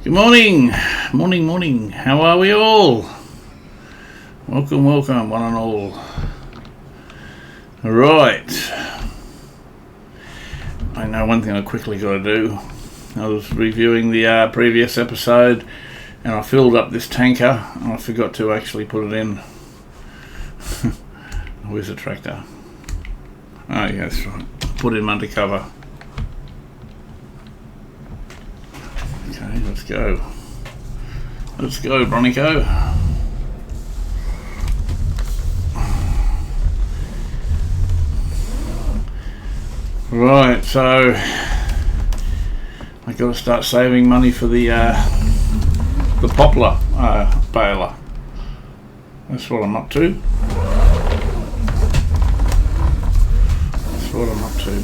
Good morning, morning. How are we all? Welcome, one and all. Right. I know one thing I quickly got to do. I was reviewing the previous episode, and I filled up this tanker, and I forgot to actually put it in. Where's the tractor? Oh, yeah, that's right. Put him under cover. Okay, let's go. Let's go, Bronico. Right, so I got to start saving money for the poplar baler. That's what I'm up to. That's what I'm up to.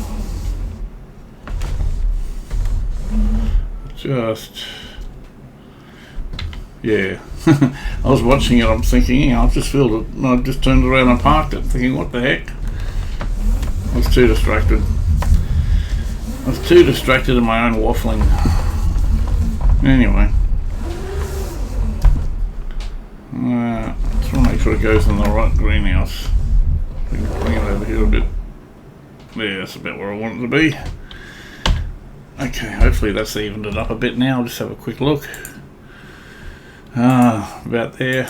Yeah. I was watching it. I'm thinking, I've just filled it. And I just turned around and parked it, thinking, what the heck? I was too distracted. In my own waffling. Anyway, just want to make sure it goes in the right greenhouse. I can bring it over here a bit. Yeah, that's about where I want it to be. Okay, hopefully that's evened it up a bit now. I'll just have a quick look. About there.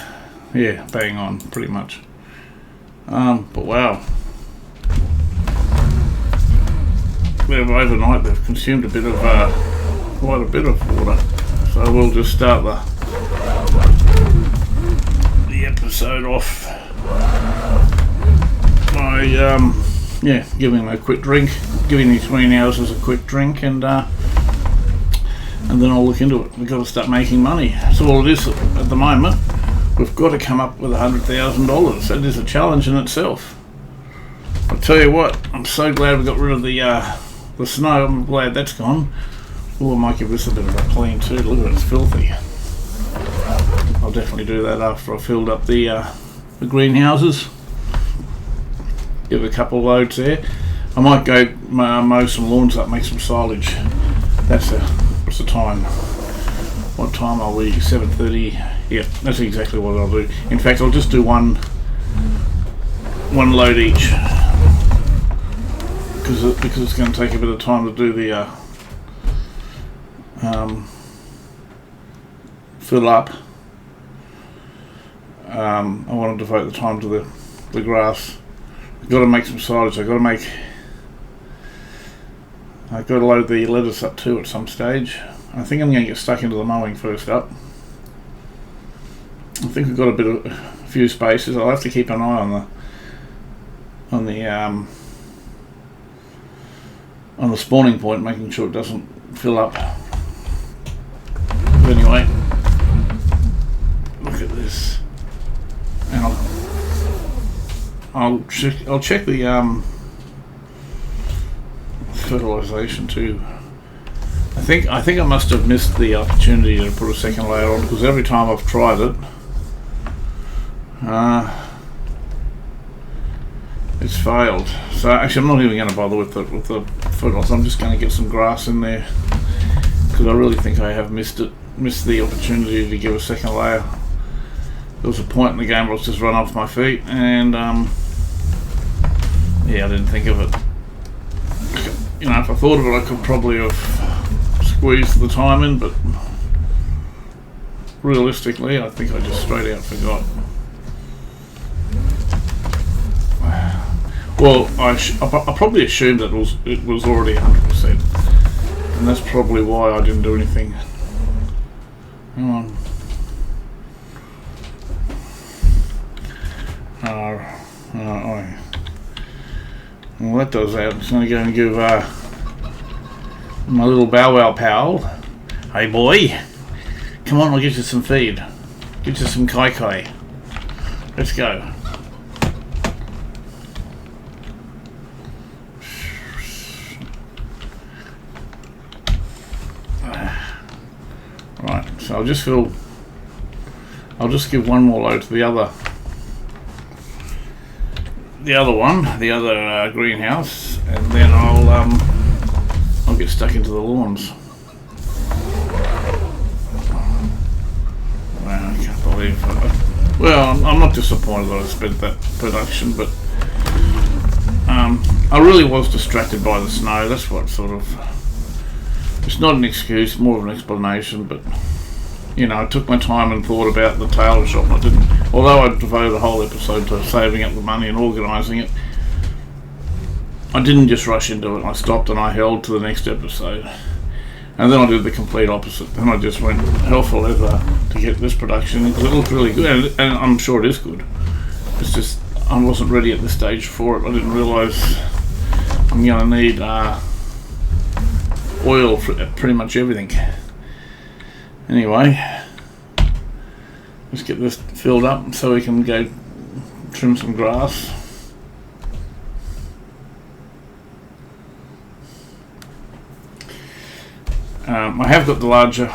Yeah, bang on, pretty much. But wow. Overnight they've consumed a bit of, quite a bit of water. So we'll just start the episode off by, giving them a quick drink. Giving these greenhouses a quick drink, and then I'll look into it. We've got to start making money. So all it is at the moment, we've got to come up with $100,000. That is a challenge in itself. I'll tell you what, I'm so glad we got rid of the snow. I'm glad that's gone. Oh, I might give this a bit of a clean too. Look at it, it's filthy. I'll definitely do that after I've filled up the greenhouses. Give it a couple of loads there. I might go mow some lawns up, make some silage. What's the time? What time are we? 7:30. Yeah, that's exactly what I'll do. In fact, I'll just do one load each, because it's going to take a bit of time to do the fill up. I want to devote the time to the grass. I've got to make some silage. I've got to load the lettuce up too at some stage. I think I'm going to get stuck into the mowing first up. I think we've got a few spaces. I'll have to keep an eye on the spawning point, making sure it doesn't fill up. But anyway, look at this, and I'll check the fertilization too. I think I must have missed the opportunity to put a second layer on, because every time I've tried it, it's failed. So actually, I'm not even going to bother with the fertilizer. I'm just going to get some grass in there, because I really think I have missed the opportunity to give a second layer. There was a point in the game where I was just run off my feet, and yeah, I didn't think of it. You know, if I thought of it, I could probably have squeezed the time in, but realistically, I think I just straight out forgot. Well, I probably assumed that it was already 100%, and that's probably why I didn't do anything. Hang on. Well, that does that. I'm just going to go and give my little bow wow pal, hey boy, come on, I'll get you some feed. Get you some kai. Let's go. Right, so I'll just give one more load to the other greenhouse, and then I'll get stuck into the lawns. believe. Well, I'm not disappointed that I spent that production, but I really was distracted by the snow. That's what sort of... It's not an excuse, more of an explanation, but you know, I took my time and thought about the tailor shop. I didn't, although I devoted a whole episode to saving up the money and organising it, I didn't just rush into it. I stopped and I held to the next episode. And then I did the complete opposite. Then I just went hell for leather to get this production because it looked really good, and I'm sure it is good. It's just I wasn't ready at this stage for it. I didn't realise I'm going to need oil for pretty much everything. Anyway, let's get this filled up so we can go trim some grass. I have got the larger,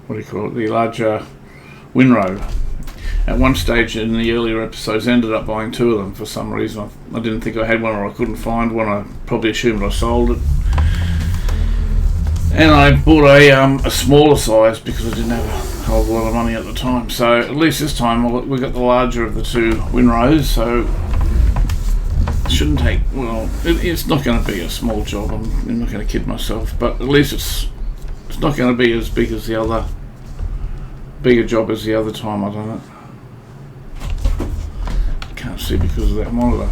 what do you call it, the larger windrow. At one stage in the earlier episodes I ended up buying two of them for some reason. I didn't think I had one, or I couldn't find one. I probably assumed I sold it. And I bought a smaller size because I didn't have a whole lot of money at the time. So at least this time we got the larger of the two windrows, so it shouldn't take, well, it's not going to be a small job. I'm not going to kid myself, but at least it's not going to be as big as the other, bigger job as the other time I done it. Can't see because of that monitor.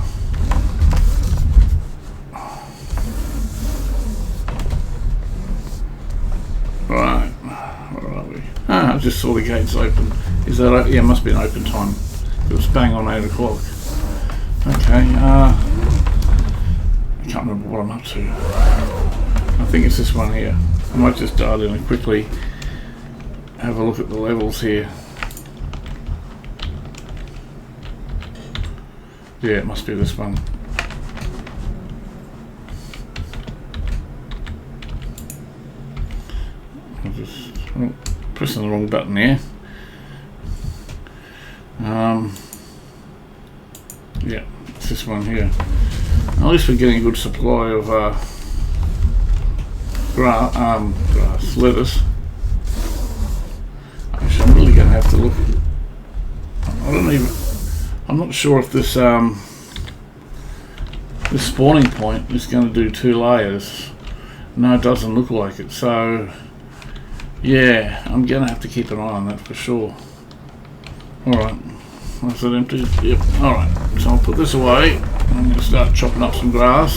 Right, where are we? I just saw the gates open. Is that, yeah, it must be an open time. It was bang on 8 o'clock. Okay, I can't remember what I'm up to. I think it's this one here. I might just dial in and quickly have a look at the levels here. Yeah, it must be this one. I'm just pressing the wrong button here. Yeah, it's this one here. At least we're getting a good supply of grass, lettuce. Actually, I'm really going to have to look. I'm not sure if this this spawning point is going to do 2 layers. No, it doesn't look like it. So yeah, I'm going to have to keep an eye on that for sure. Alright, is it empty? Yep, alright, so I'll put this away. I'm going to start chopping up some grass.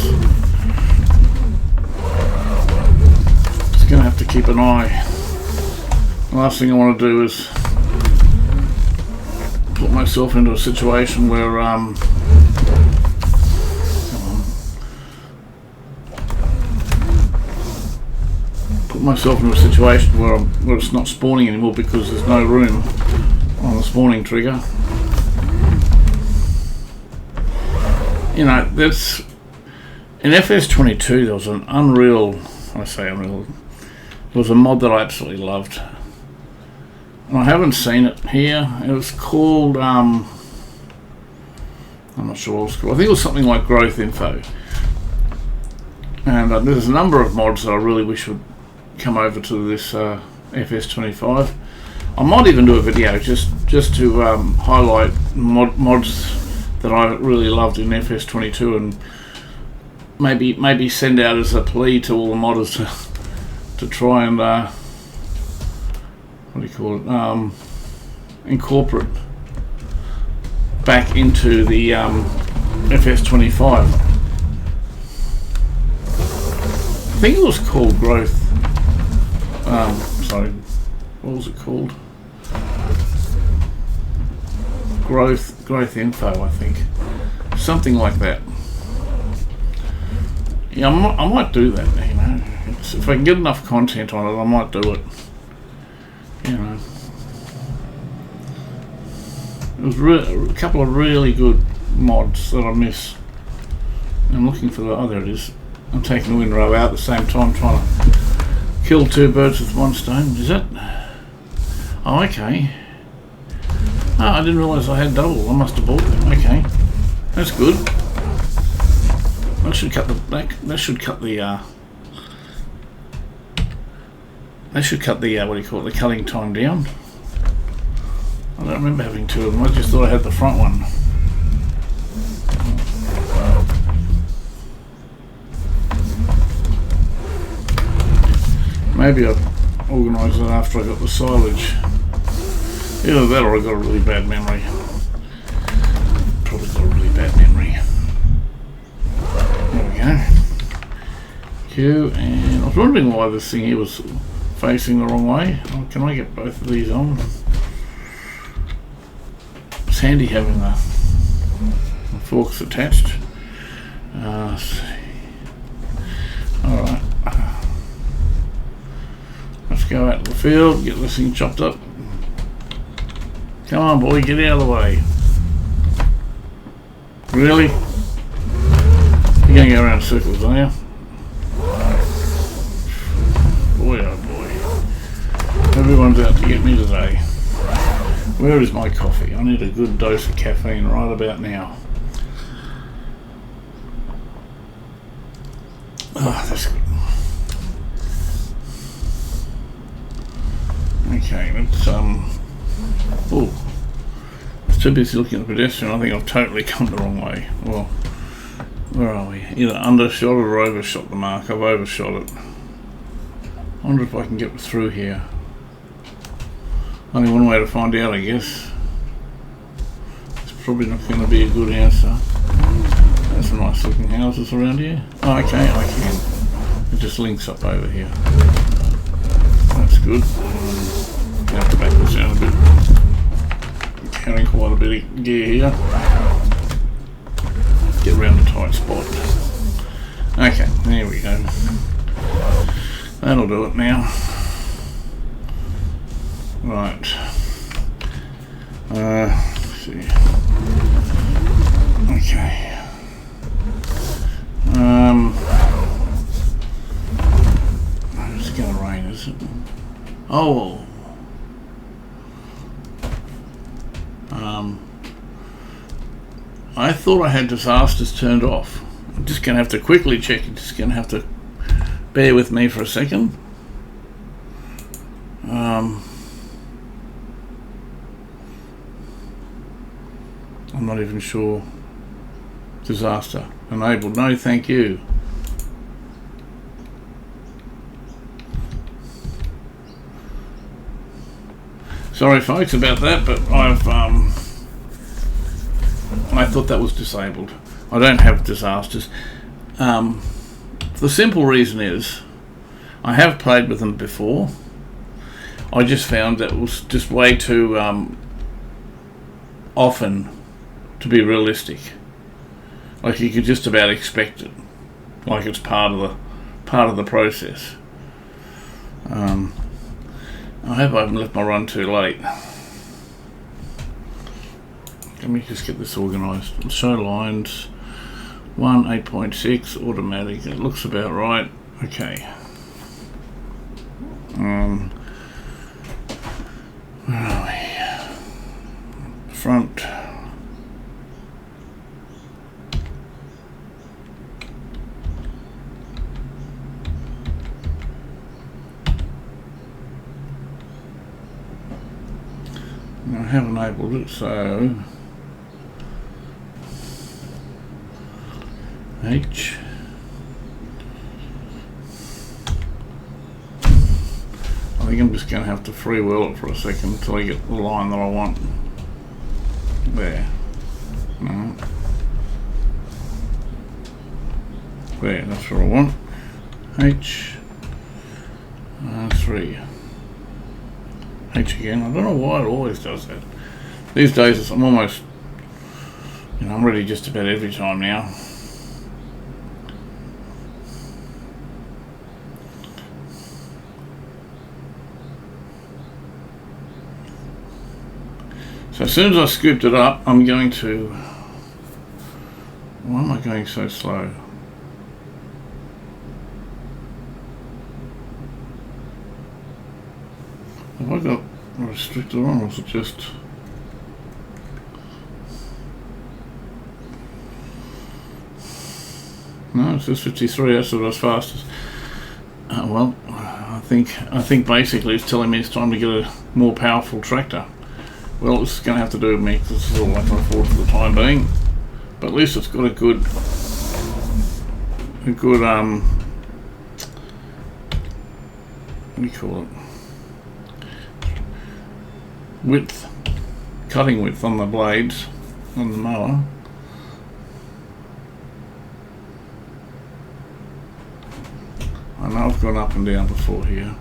Just going to have to keep an eye. The last thing I want to do is put myself into a situation where where it's not spawning anymore because there's no room on the spawning trigger. You know, that's in FS25 there was an unreal, I say unreal, there was a mod that I absolutely loved. And I haven't seen it here. It was called I'm not sure what it was called. I think it was something like Growth Info. And there's a number of mods that I really wish would come over to this FS25. I might even do a video just to highlight mods that I really loved in FS25, and maybe send out as a plea to all the modders to try and what do you call it? Incorporate back into the FS25. I think it was called Growth. Sorry, what was it called? Growth Info, I think. Something like that. Yeah, I might do that, you know. If I can get enough content on it, I might do it. You know. It was a couple of really good mods that I miss. I'm looking for the, oh there it is. I'm taking the windrow out at the same time trying to kill 2 birds with 1 stone. Is that? Oh, okay. Oh, I didn't realise I had double. I must have bought them. Okay, that's good. That should cut the back. That should cut the They should cut the what do you call it, the cutting time down. I don't remember having two of them. I just thought I had the front one. Maybe I organised it after I got the silage. Either that or I got a really bad memory. Probably got a really bad memory. There we go. Q, and I was wondering why this thing here was facing the wrong way. Oh, can I get both of these on? It's handy having the forks attached. Let's see. Alright. Let's go out to the field, get this thing chopped up. Come on, boy, get out of the way. Really? You're going to go around in circles, are you? Boy, oh boy. Everyone's out to get me today. Where is my coffee? I need a good dose of caffeine right about now. Oh, that's good. Okay, let's oh, I was too busy looking at the pedestrian. I think I've totally come the wrong way. Well, where are we? Either undershot or overshot the mark. I've overshot it. I wonder if I can get through here. Only one way to find out, I guess. It's probably not going to be a good answer. There's some nice looking houses around here. Oh, okay, I can. It just links up over here. That's good. You have to back this down a bit. Carrying quite a bit of gear here. Get around a tight spot. Okay, there we go. That'll do it now. Right. Let's see. Okay. It's gonna rain, is it? Oh. I thought I had disasters turned off. I'm just gonna have to quickly check. You're just gonna have to bear with me for a second. I'm not even sure. Disaster enabled. No, thank you. Sorry, folks, about that, but I thought that was disabled. I don't have disasters. The simple reason is I have played with them before. I just found that it was just way too often to be realistic. Like you could just about expect it, like it's part of the process. I hope I haven't left my run too late. Let me just get this organised. Show lines 1 8.6 automatic. It looks about right. Okay. Where are we? Front. I have enabled it, so H. I think I'm just going to have to freewheel it for a second until I get the line that I want. There. No. There, that's what I want. H. 3. H again. I don't know why it always does that. These days I'm almost, I'm ready just about every time now. So as soon as I scooped it up, I'm going to, why am I going so slow? Have I got a restrictor on, or is it just... No, it says 53, that's what I was fastest. Well, I think basically it's telling me it's time to get a more powerful tractor. Well, it's going to have to do with me because this is all I can afford for the time being. But at least it's got a good what do you call it? Cutting width on the blades on the mower. I know I've gone up and down before here.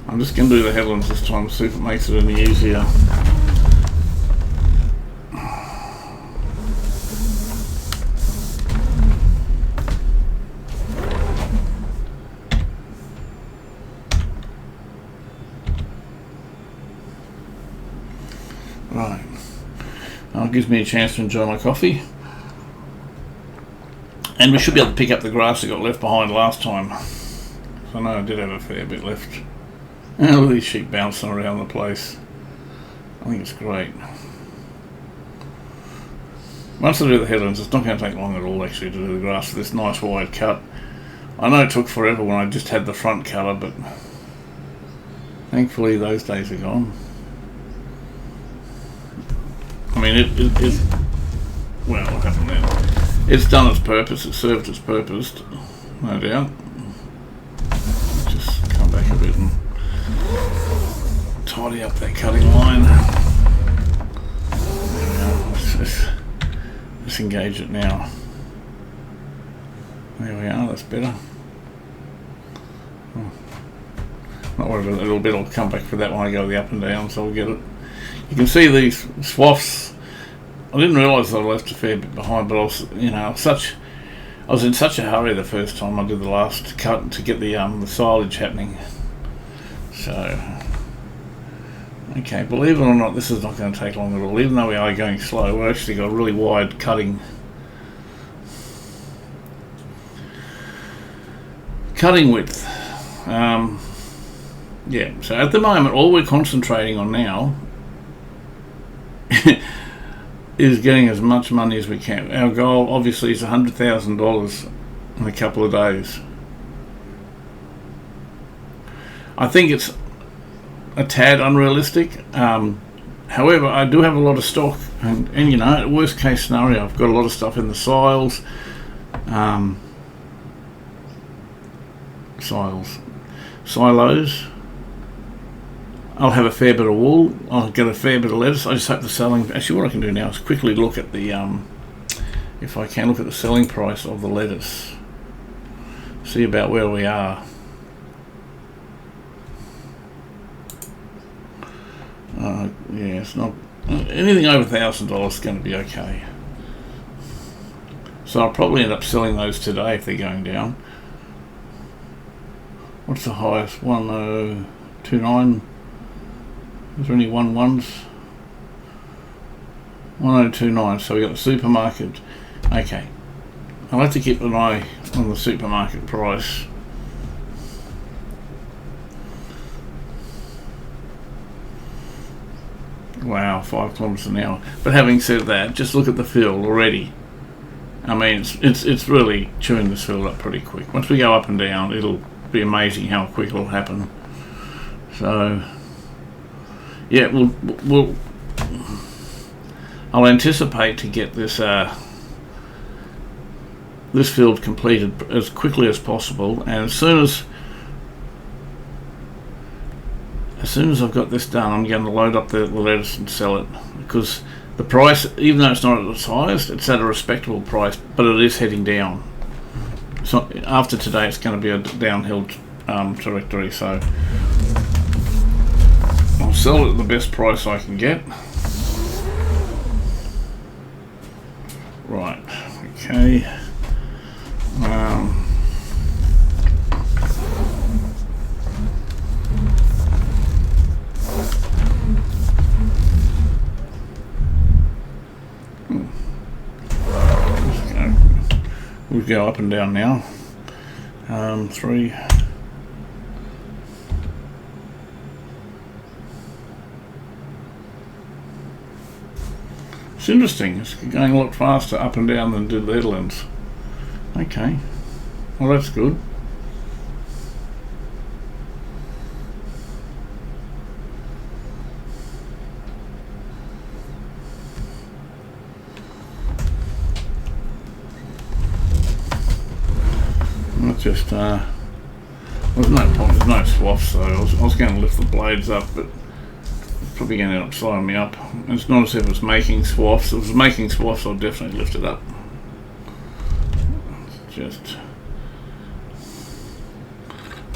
I'm just going to do the headlands this time to see if it makes it any easier. Right, now it gives me a chance to enjoy my coffee, and we should be able to pick up the grass that got left behind last time. So I know I did have a fair bit left. And look at these sheep bouncing around the place. I think it's great. Once I do the headlands, it's not going to take long at all actually to do the grass with this nice wide cut. I know it took forever when I just had the front cutter, but thankfully those days are gone. I mean, it well, what happened then? It's done its purpose, it served its purpose, no doubt. Just come back a bit and tidy up that cutting line. There we are, let's engage it now. There we are, that's better. Not worried about it, a little bit, I'll come back for that when I go the up and down, so I'll get it. You can see these swaths. I didn't realise I left a fair bit behind, but I was, I was in such a hurry the first time I did the last cut to get the silage happening. So, okay, believe it or not, this is not going to take long at all. Even though we are going slow, we've actually got a really wide cutting width. Yeah. So at the moment, all we're concentrating on now is getting as much money as we can. Our goal obviously is $100,000 in a couple of days. I think it's a tad unrealistic. However, I do have a lot of stock, and worst case scenario, I've got a lot of stuff in the silos. Silos. I'll have a fair bit of wool. I'll get a fair bit of lettuce. I just hope the selling. Actually, what I can do now is quickly look at the, if I can, look at the selling price of the lettuce. See about where we are. Yeah, it's not anything over $1,000 is going to be okay. So I'll probably end up selling those today if they're going down. What's the highest? 1029. Is there any 11s? 1029. So we got the supermarket. Okay. I'll have to keep an eye on the supermarket price. Wow, 5 kilometres an hour. But having said that, just look at the field already. I mean, it's really chewing this field up pretty quick. Once we go up and down, it'll be amazing how quick it'll happen. So, yeah, I'll anticipate to get this this field completed as quickly as possible, and as soon as I've got this done, I'm going to load up the lettuce and sell it, because the price, even though it's not at its highest, it's at a respectable price, but it is heading down. So after today, it's going to be a downhill trajectory. So I'll sell it at the best price I can get. Right. Okay. We'll go up and down now. 3. It's interesting. It's going a lot faster up and down than did the headlands. Okay. Well, that's good. Not just, there's no point, there's no swaths, so I was going to lift the blades up, but it's probably going to end up slowing me up. It's not as if it's making swaths. If it was making swaths, I'll definitely lift it up. It's just,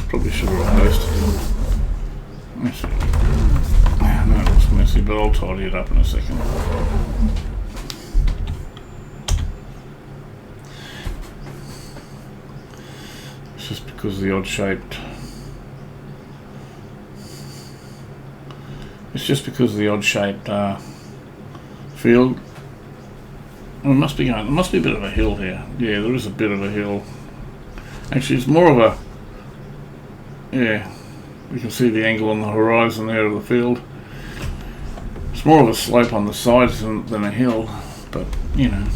probably should have reversed it. No, it looks messy, but I'll tidy it up in a second. It's just because of the odd shaped. It's just because of the odd shaped field. Well, it must be going. There must be a bit of a hill here. Yeah, there is a bit of a hill. Actually, it's more of a. Yeah, you can see the angle on the horizon there of the field. It's more of a slope on the sides than a hill, but you know,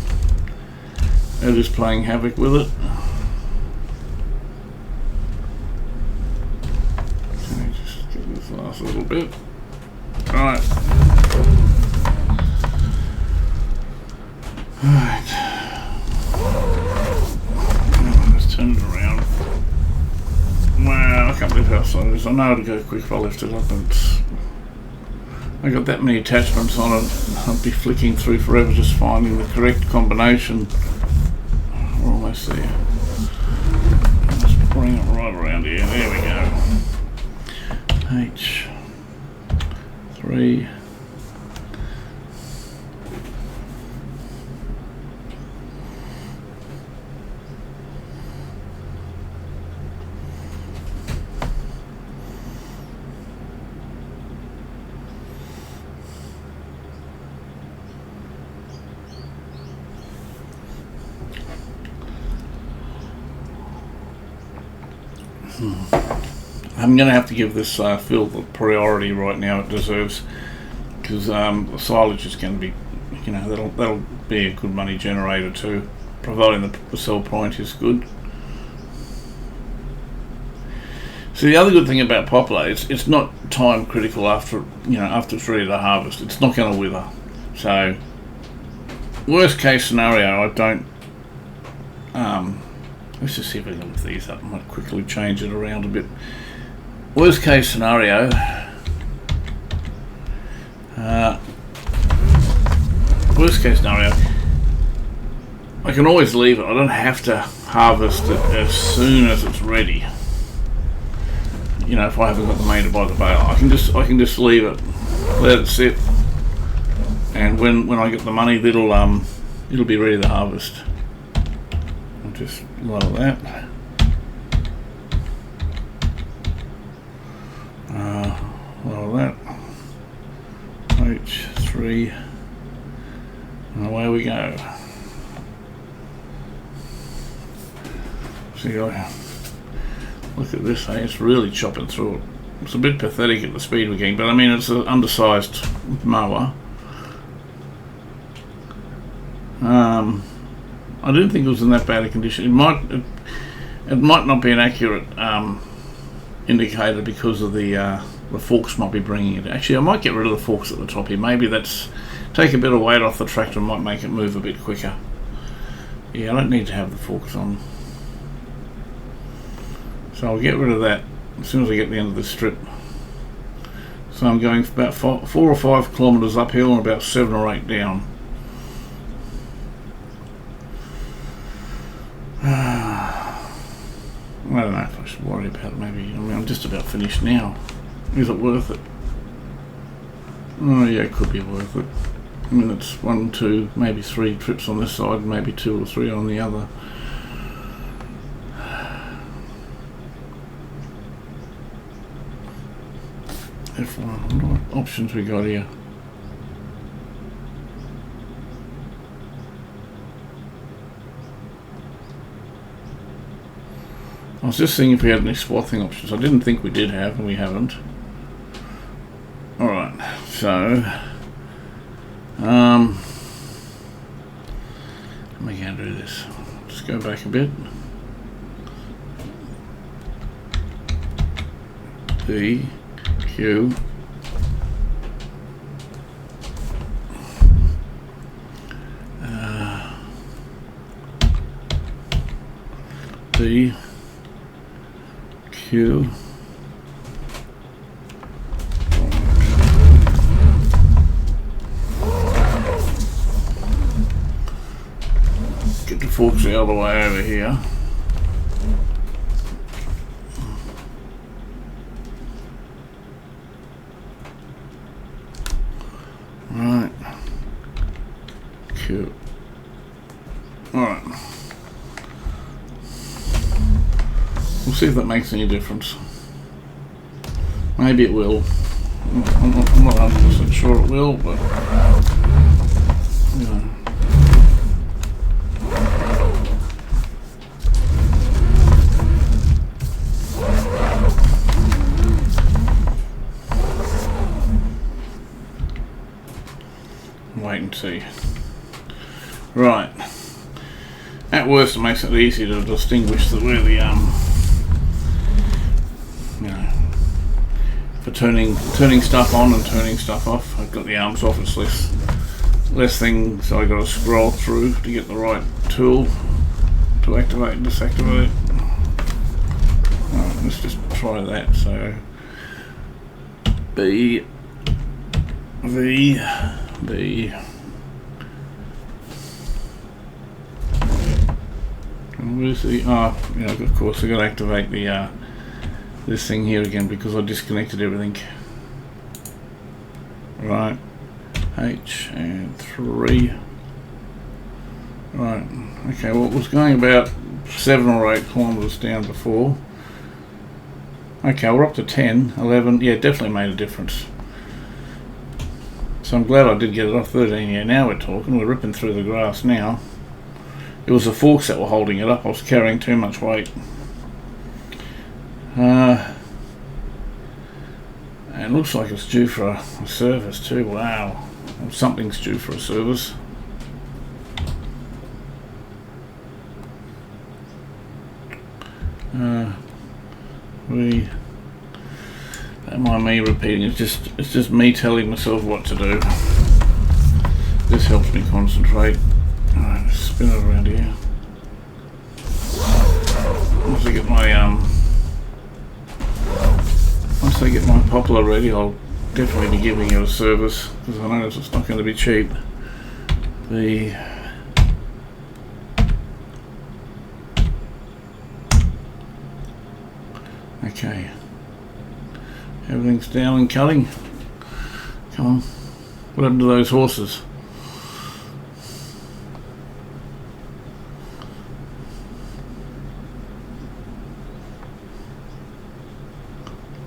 it is playing havoc with it. Let me just get this last little bit. Right. Let's turn it around. Wow, I can't believe how slow it is. I know how to go quick if I lift it up, and I got that many attachments on it. I'd be flicking through forever just finding the correct combination. We're almost there. Let's bring it right around here. There we go. H3. I'm going to have to give this field the priority right now it deserves, because the silage is going to be, you know, that'll be a good money generator too, providing the sell point is good. So the other good thing about poplar is it's not time critical after it's ready to harvest. It's not going to wither. So worst case scenario, I don't. Let's just see if I can lift these up. I might quickly change it around a bit. Worst case scenario, I can always leave it. I don't have to harvest it as soon as it's ready. You know, if I haven't got the money to buy the baler, I can just leave it, let it sit, and when I get the money, it'll be ready to harvest. I'll just lower that. Lower that. H3, and away we go. See, look at this, hey, it's really chopping through it. It's a bit pathetic at the speed we're getting, but I mean, it's an undersized mower. I didn't think it was in that bad a condition. It might not be an accurate indicator because of the forks might be bringing it. Actually, I might get rid of the forks at the top here. Maybe that's take a bit of weight off the tractor and might make it move a bit quicker. Yeah, I don't need to have the forks on. So I'll get rid of that as soon as I get to the end of this strip. So I'm going about 4 or 5 kilometres uphill and about 7 or 8 down. I don't know if I should worry about it. Maybe, I mean, I'm just about finished now. Is it worth it? Oh yeah, it could be worth it. I mean, it's 1, 2, maybe 3 trips on this side, maybe 2 or 3 on the other. F1, I wonder what options we got here. I was just seeing if we had any swathing options. I didn't think we did have, and we haven't. Alright, so how am I going to do this? Just go back a bit. P, Q, D, Q. Get the forks out of the way over here. Right. Q. Alright. We'll see if that makes any difference. Maybe it will. I'm not 100% sure it will, but you know. Wait and see. Right. At worst, it makes it easy to distinguish where the you know, for turning stuff on and turning stuff off. I've got the arms off. It's less things, so I got to scroll through to get the right tool to activate and disactivate it. Right, let's just try that. So B, V, B. And where's the, yeah, of course I got to activate the this thing here again because I disconnected everything. Right, H and 3. Right, okay, well it was going about 7 or 8 kilometers down before. Okay, we're up to 10, 11, yeah, definitely made a difference. So I'm glad I did get it off 13. Yeah, now we're talking, we're ripping through the grass now. It was the forks that were holding it up. I was carrying too much weight. And it looks like it's due for a service too. Wow. Something's due for a service. Don't mind me repeating, it's just me telling myself what to do. This helps me concentrate. Alright, let's spin it around here. Once I get my poplar ready, I'll definitely be giving it a service because I notice it's not going to be cheap. Okay. Everything's down and cutting. Come on. What happened to those horses?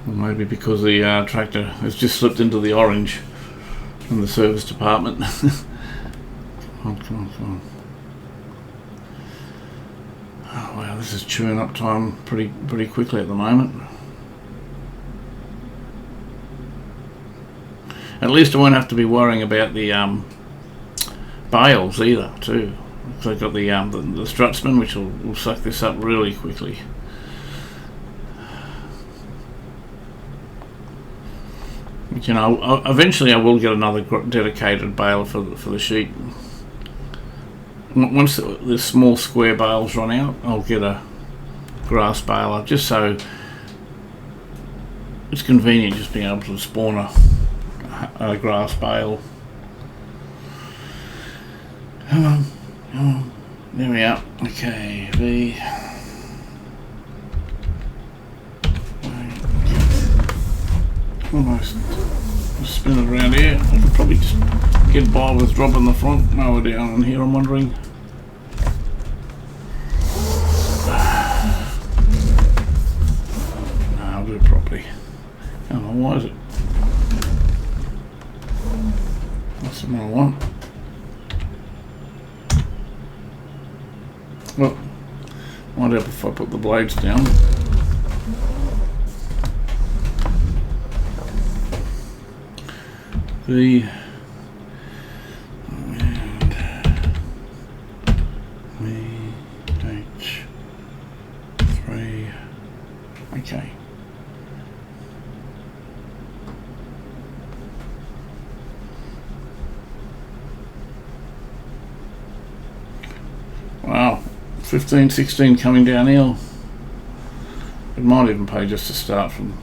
Well, maybe because the tractor has just slipped into the orange from the service department. Come on. Oh wow, this is chewing up time pretty quickly at the moment. At least I won't have to be worrying about the bales either, too. So I've got the strutsman, which will suck this up really quickly. But, you know, eventually I will get another dedicated baler for the sheep. Once the small square bales run out, I'll get a grass baler, just so it's convenient just being able to spawn a grass bale. Come on, there we are. Okay, V. Almost spin it around here. I could probably just get by with dropping the front. No, we're down in here, I'm wondering. No, I'll do it properly. Come on, why is it? That's the one I want. Well, might help if I put the blades down. V and H3. Okay. Wow, 15, 16 coming downhill. it might even pay just to start from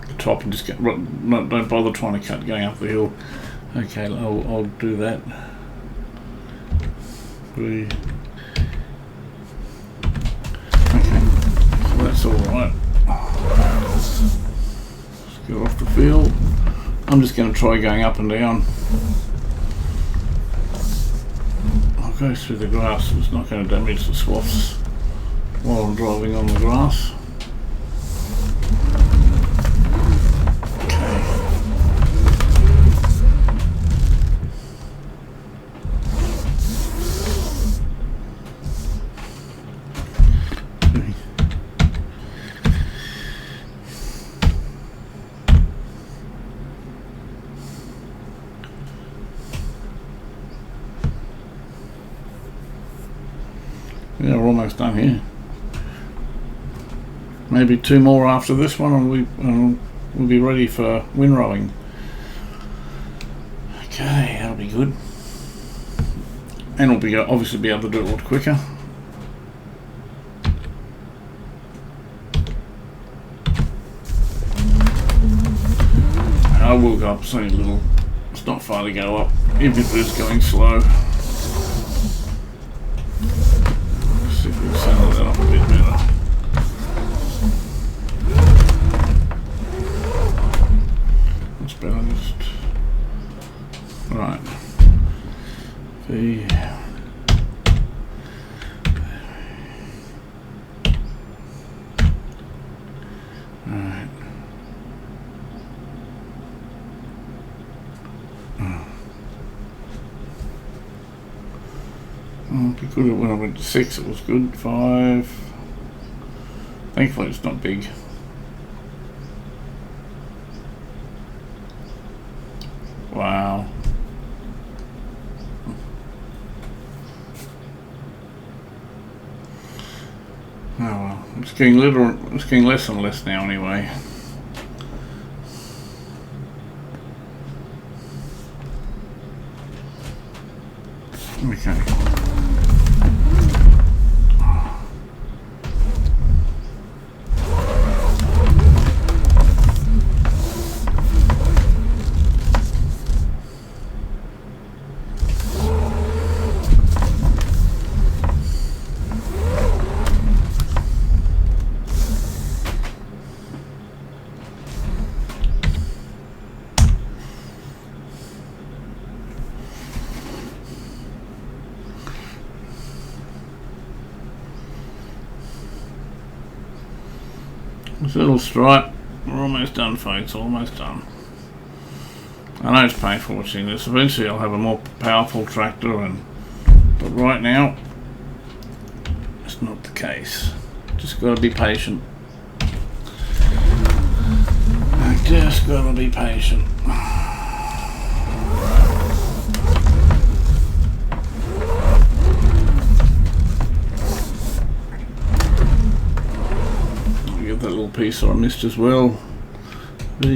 the top and just get, don't bother trying to cut going up the hill. Okay, I'll do that. Okay, so that's alright. Let's get off the field. I'm just going to try going up and down. I'll go through the grass, so it's not going to damage the swaths while I'm driving on the grass. Yeah, we're almost done here. Maybe 2 more after this one and we'll be ready for windrowing. Okay, that'll be good. And we'll be obviously be able to do it a lot quicker. I will go up so little. It's not far to go up, even if it's going slow. Settle that up a bit better. That's better, just right. Alright. Be good when I went to 6, it was good. 5. Thankfully it's not big. Wow. Oh well, it's getting less and less now anyway. Okay. This little stripe, we're almost done, folks, almost done. I know it's painful watching this. Eventually I'll have a more powerful tractor, but right now it's not the case. Just got to be patient. I just got to be patient. That little piece I missed as well. So,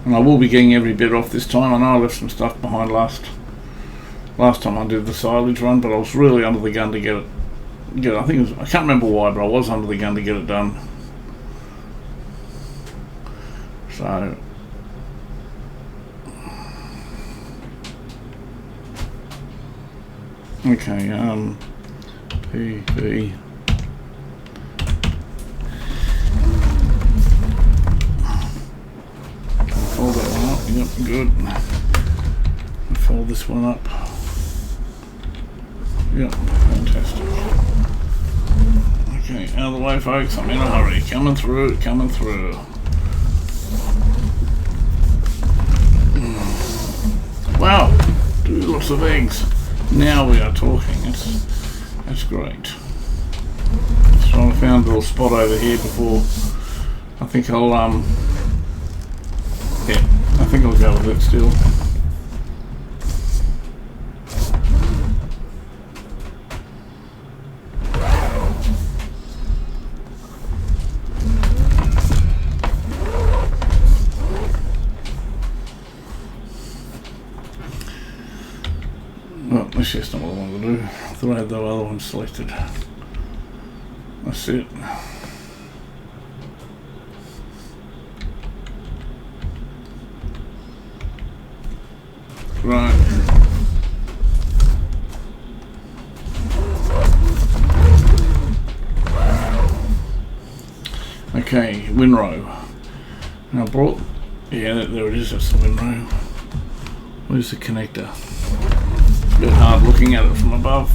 and I will be getting every bit off this time. I know I left some stuff behind last time I did the silage run, but I was really under the gun to get it. I think it was, I can't remember why, but I was under the gun to get it done. So. Okay, PV. Fold that one up, yep, good. Fold this one up. Yep, fantastic. Okay, out of the way, folks, I'm in a hurry. Coming through. Wow, lots of eggs. Now we are talking. That's great. So I found a little spot over here before. I think I'll go with it still. That's just not what I want to do. I thought I had the other one selected. That's it. Right. Okay, windrow. Now I brought, yeah, there it is, that's the windrow. Where's the connector? It's a bit hard looking at it from above.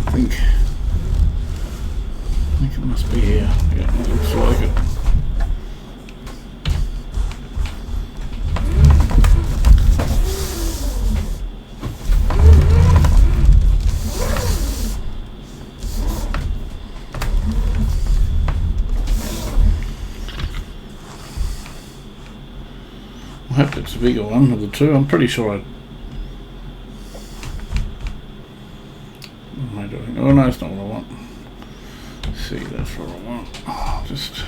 I think it must be here. Yeah, it looks like it. I hope it's a bigger one of the two. I'm pretty sure what am I doing? Oh no, it's not what I want. Let's see, that's what I want. Just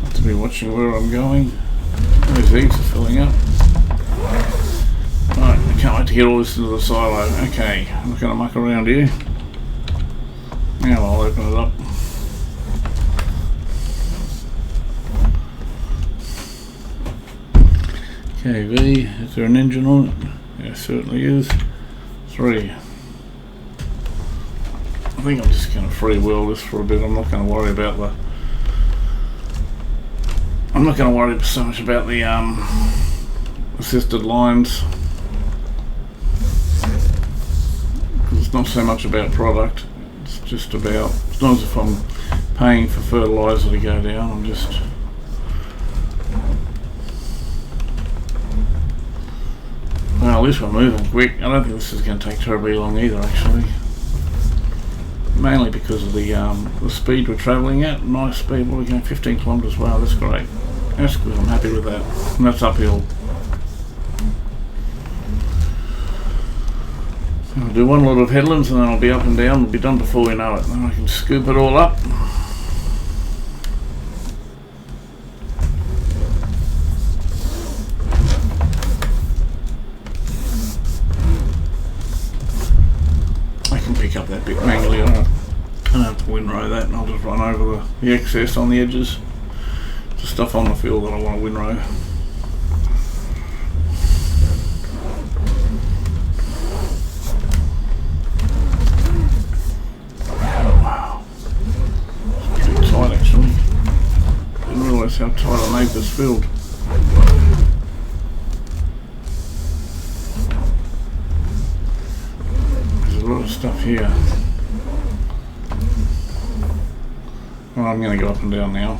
have to be watching where I'm going. Those eggs are filling up. Right, I can't wait to get all this into the silo. Okay, I'm not going to muck around here. Now I'll open it up. Okay, V, is there an engine on it? Yeah, certainly is. 3. I think I'm just going to freewheel this for a bit. I'm not going to worry about the. I'm not going to worry so much about the assisted lines. Because it's not so much about product. It's just about. It's not as if I'm paying for fertiliser to go down. I'm just. Well, at least we're moving quick. I don't think this is going to take terribly long either, actually. Mainly because of the speed we're travelling at. Nice speed. We're going 15 kilometres. Wow, that's great. That's good. I'm happy with that. And that's uphill. I'll do one lot of headlands and then I'll be up and down. We'll be done before we know it. Then I can scoop it all up. Pick up that bit manually. I don't have to windrow that, and I'll just run over the excess on the edges. The stuff on the field that I want to windrow. Wow, it's pretty tight actually. Didn't realise how tight I made this field. A lot of stuff here. Well, I'm going to go up and down now.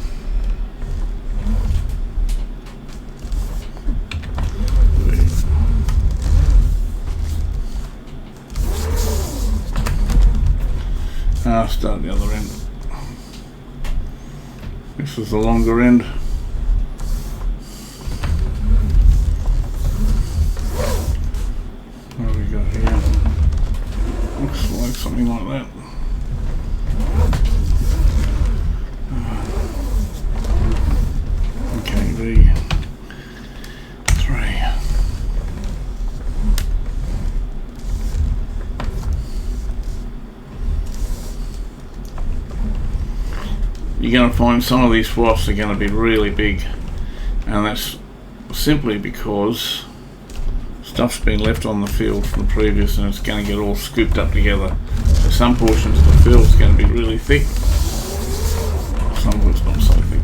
I'll start at the other end. This is the longer end. What have we got here? Looks like something like that. Okay, V3. You're going to find some of these swaths are going to be really big, and that's simply because stuff's been left on the field from the previous and it's going to get all scooped up together. So some portions of the field is going to be really thick, some of it's not so thick.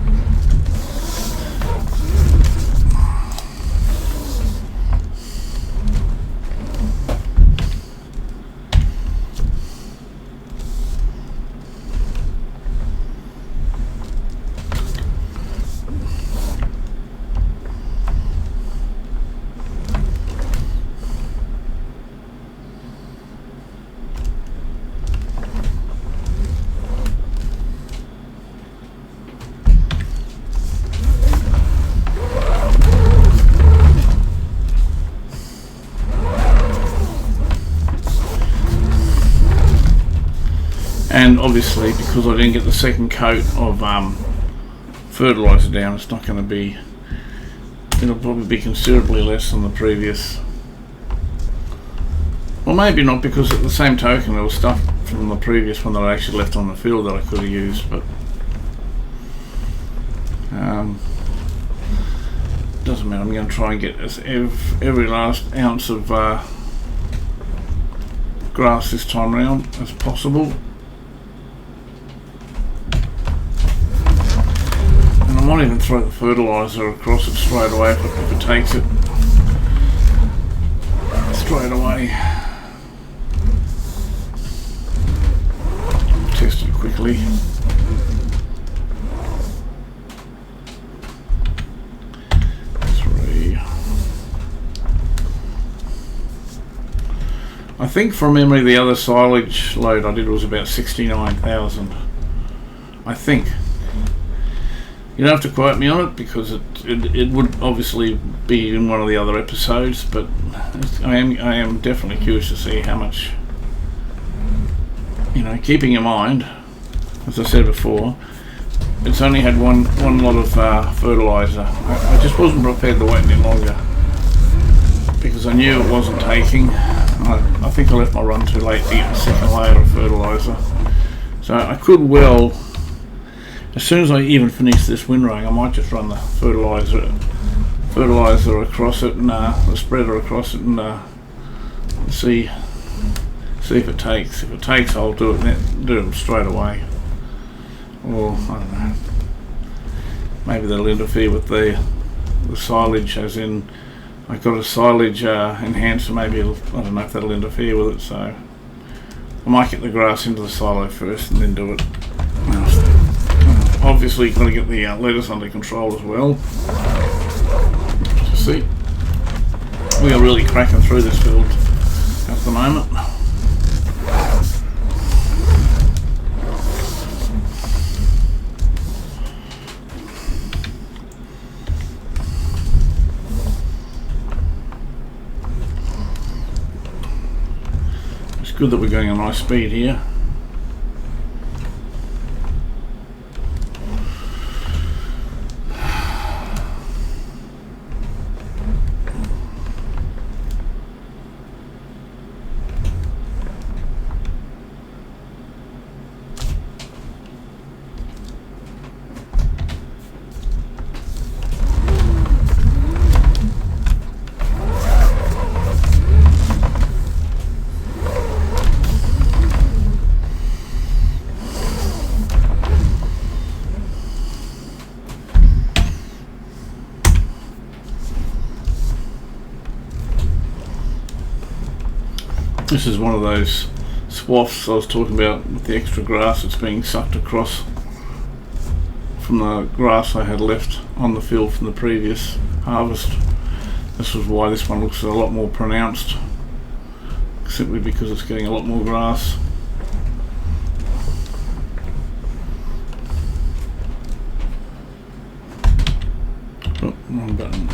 And obviously, because I didn't get the second coat of fertiliser down, it's not going to be, it'll probably be considerably less than the previous. Well, maybe not, because at the same token there was stuff from the previous one that I actually left on the field that I could have used, but doesn't matter. I'm going to try and get every last ounce of grass this time around as possible. And I might even throw the fertiliser across it straight away if it takes it straight away. Test it quickly. I think from memory the other silage load I did was about 69,000. I think. You don't have to quote me on it, because it would obviously be in one of the other episodes, but I am definitely curious to see how much, you know, keeping in mind, as I said before, it's only had one lot of fertiliser. I just wasn't prepared to wait any longer, because I knew it wasn't taking. I think I left my run too late to get the second layer of fertiliser. So I could well, as soon as I even finish this windrowing, I might just run the fertiliser across it and the spreader across it, and see if it takes. If it takes, I'll do it straight away. Or I don't know, maybe that'll interfere with the silage, as in I've got a silage enhancer, maybe I don't know if that'll interfere with it, so I might get the grass into the silo first and then do it. Obviously got to get the lettuce under control as well. See, we are really cracking through this field at the moment. Good that we're going a nice speed here. This is one of those swaths I was talking about with the extra grass that's being sucked across from the grass I had left on the field from the previous harvest. This was why this one looks a lot more pronounced, simply because it's getting a lot more grass. Oh, wrong button.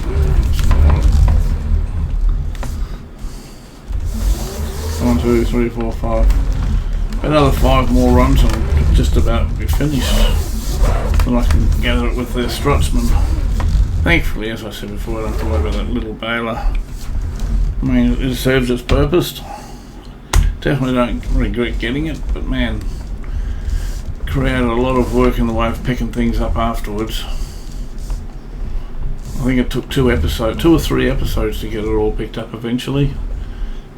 1, 2, 3, 4, 5. Another 5 more runs and it'll just about be finished. And I can gather it with the strutsman. Thankfully, as I said before, I don't have to worry about that little baler. I mean, it serves its purpose. Definitely don't regret getting it, but man, created a lot of work in the way of picking things up afterwards. I think it took 2 or 3 episodes to get it all picked up eventually.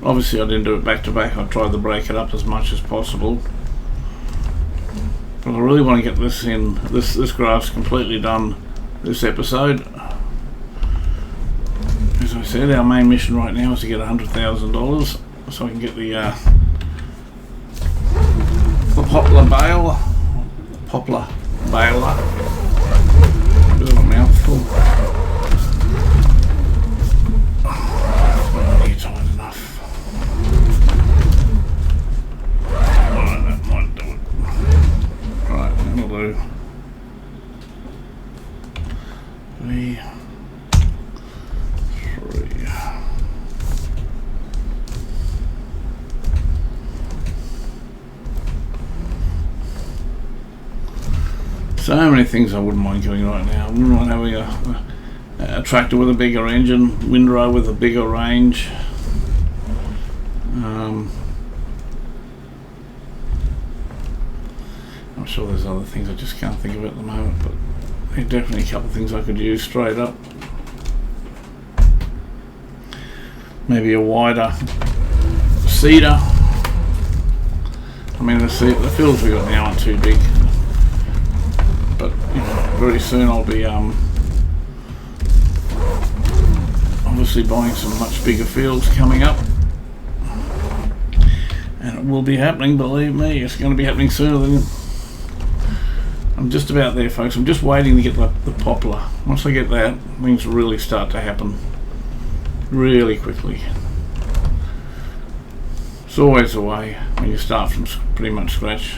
Obviously I didn't do it back to back, I tried to break it up as much as possible. But I really want to get this in, this grass completely done this episode. As I said, our main mission right now is to get $100,000 so I can get the poplar baler. Bit of a mouthful. So many things I wouldn't mind doing right now. I wouldn't mind having a tractor with a bigger engine, windrow with a bigger range. I'm sure there's other things I just can't think of at the moment, but there are definitely a couple of things I could use straight up. Maybe a wider seeder. I mean, the fields we've got now aren't too big, but you know, very soon I'll be obviously buying some much bigger fields coming up, and it will be happening, believe me. It's going to be happening sooner than... I'm just about there, folks. I'm just waiting to get the poplar. Once I get that, things really start to happen really quickly. It's always the way when you start from pretty much scratch.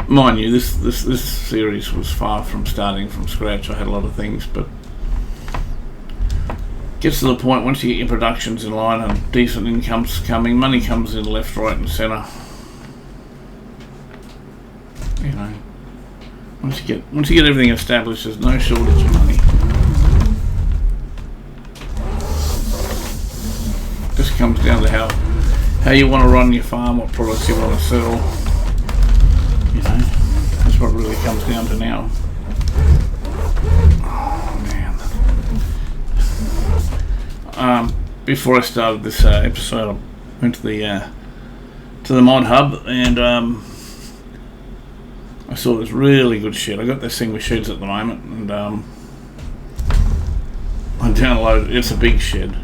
Mind you, this series was far from starting from scratch. I had a lot of things, but gets to the point once you get your productions in line and decent incomes coming, money comes in left, right, and centre. You know, once you get everything established, there's no shortage of money. Just comes down to how you want to run your farm, what products you want to sell. You know, that's what it really comes down to now. Oh man! Before I started this episode, I went to the mod hub and I saw this really good shed. I got this thing with sheds at the moment, and I downloaded. It's a big shed,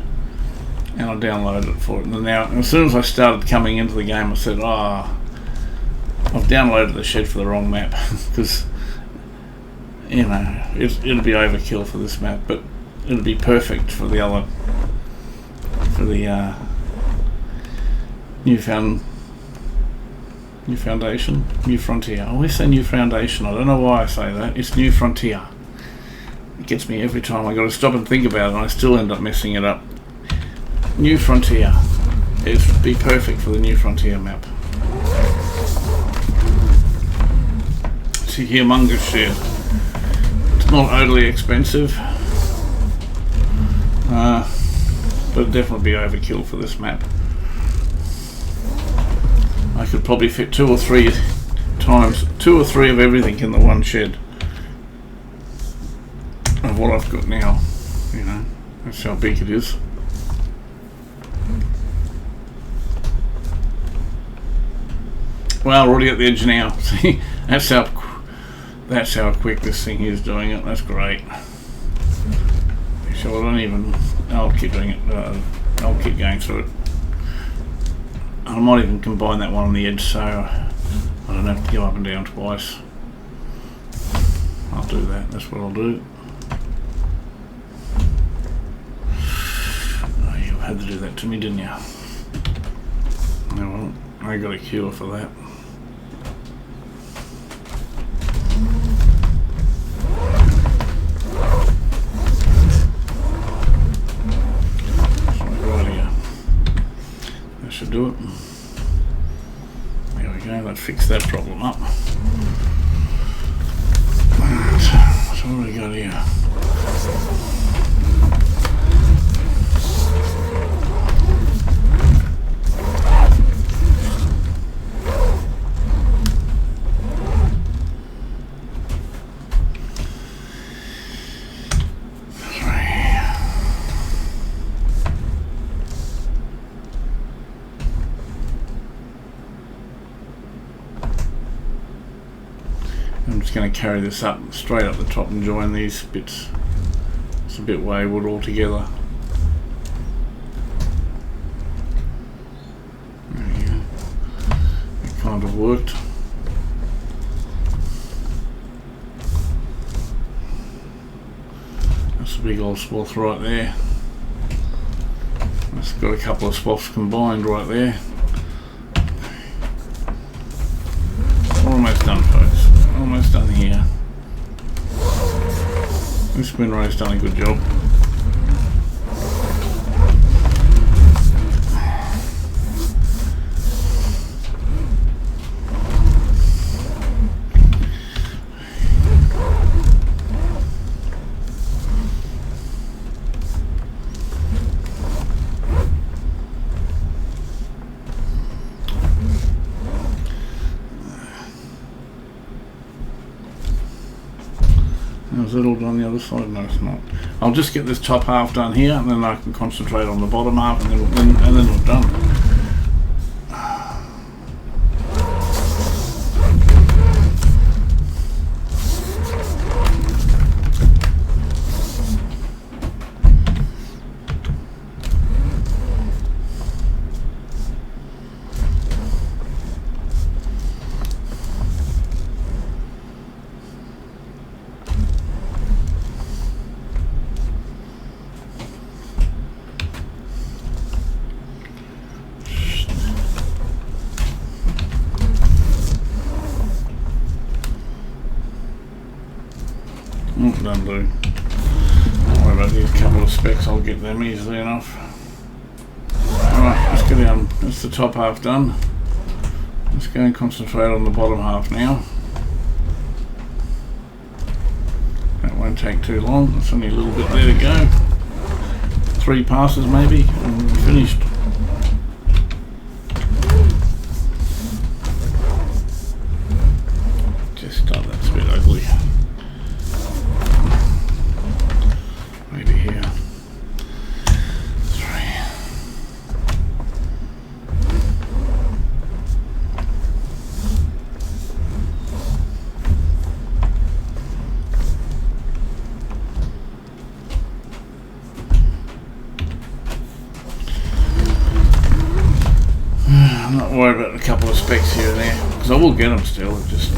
and I downloaded it for it. And now, as soon as I started coming into the game, I said, I've downloaded the shed for the wrong map because you know it'll be overkill for this map, but it'll be perfect for the other, for the new foundation, new frontier. I always say new foundation. I don't know why I say that. It's new frontier. It gets me every time. I got to stop and think about it, and I still end up messing it up. New frontier. It'd be perfect for the new frontier map. It's a humongous shed. It's not overly expensive, but it'd definitely be overkill for this map. I could probably fit two or three of everything in the one shed of what I've got now. You know, that's how big it is. Well, already at the edge now. See, that's how quick this thing is doing it. That's great. So I'll keep doing it. I'll keep going through it. I might even combine that one on the edge so I don't have to go up and down twice. I'll do that. That's what I'll do. Oh, you had to do that to me, didn't you? Oh well, I got a cure for that. Should do it. There we go, that fixed that problem up. So what do we got here? I'm just going to carry this up straight up the top and join these bits. It's a bit wayward altogether. There we go. It kind of worked. That's a big old swath right there. It's got a couple of swaths combined right there. Almost done, folks. Almost done here. This windrow's done a good job. Is it all done the other side? No, it's not. I'll just get this top half done here, and then I can concentrate on the bottom half, and then we're done. Done do. Don't worry about these couple of specs, I'll get them easily enough. Alright, let's get down. That's the top half done. Let's go and concentrate on the bottom half now. That won't take too long, it's only a little bit there to go. 3 passes maybe, and we're finished. Just that's a bit ugly. Maybe here. 3. I'm not worried about a couple of specs here and there, because I will get them still. It's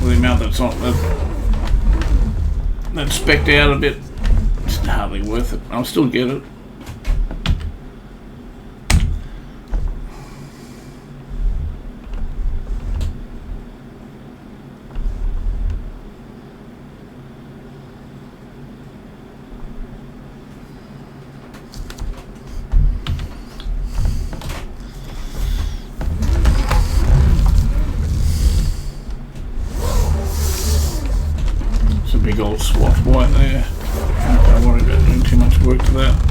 the amount that's on that's specced out a bit. It's hardly worth it. I'll still get it. Big old swatch white there. Don't worry about doing too much work to that.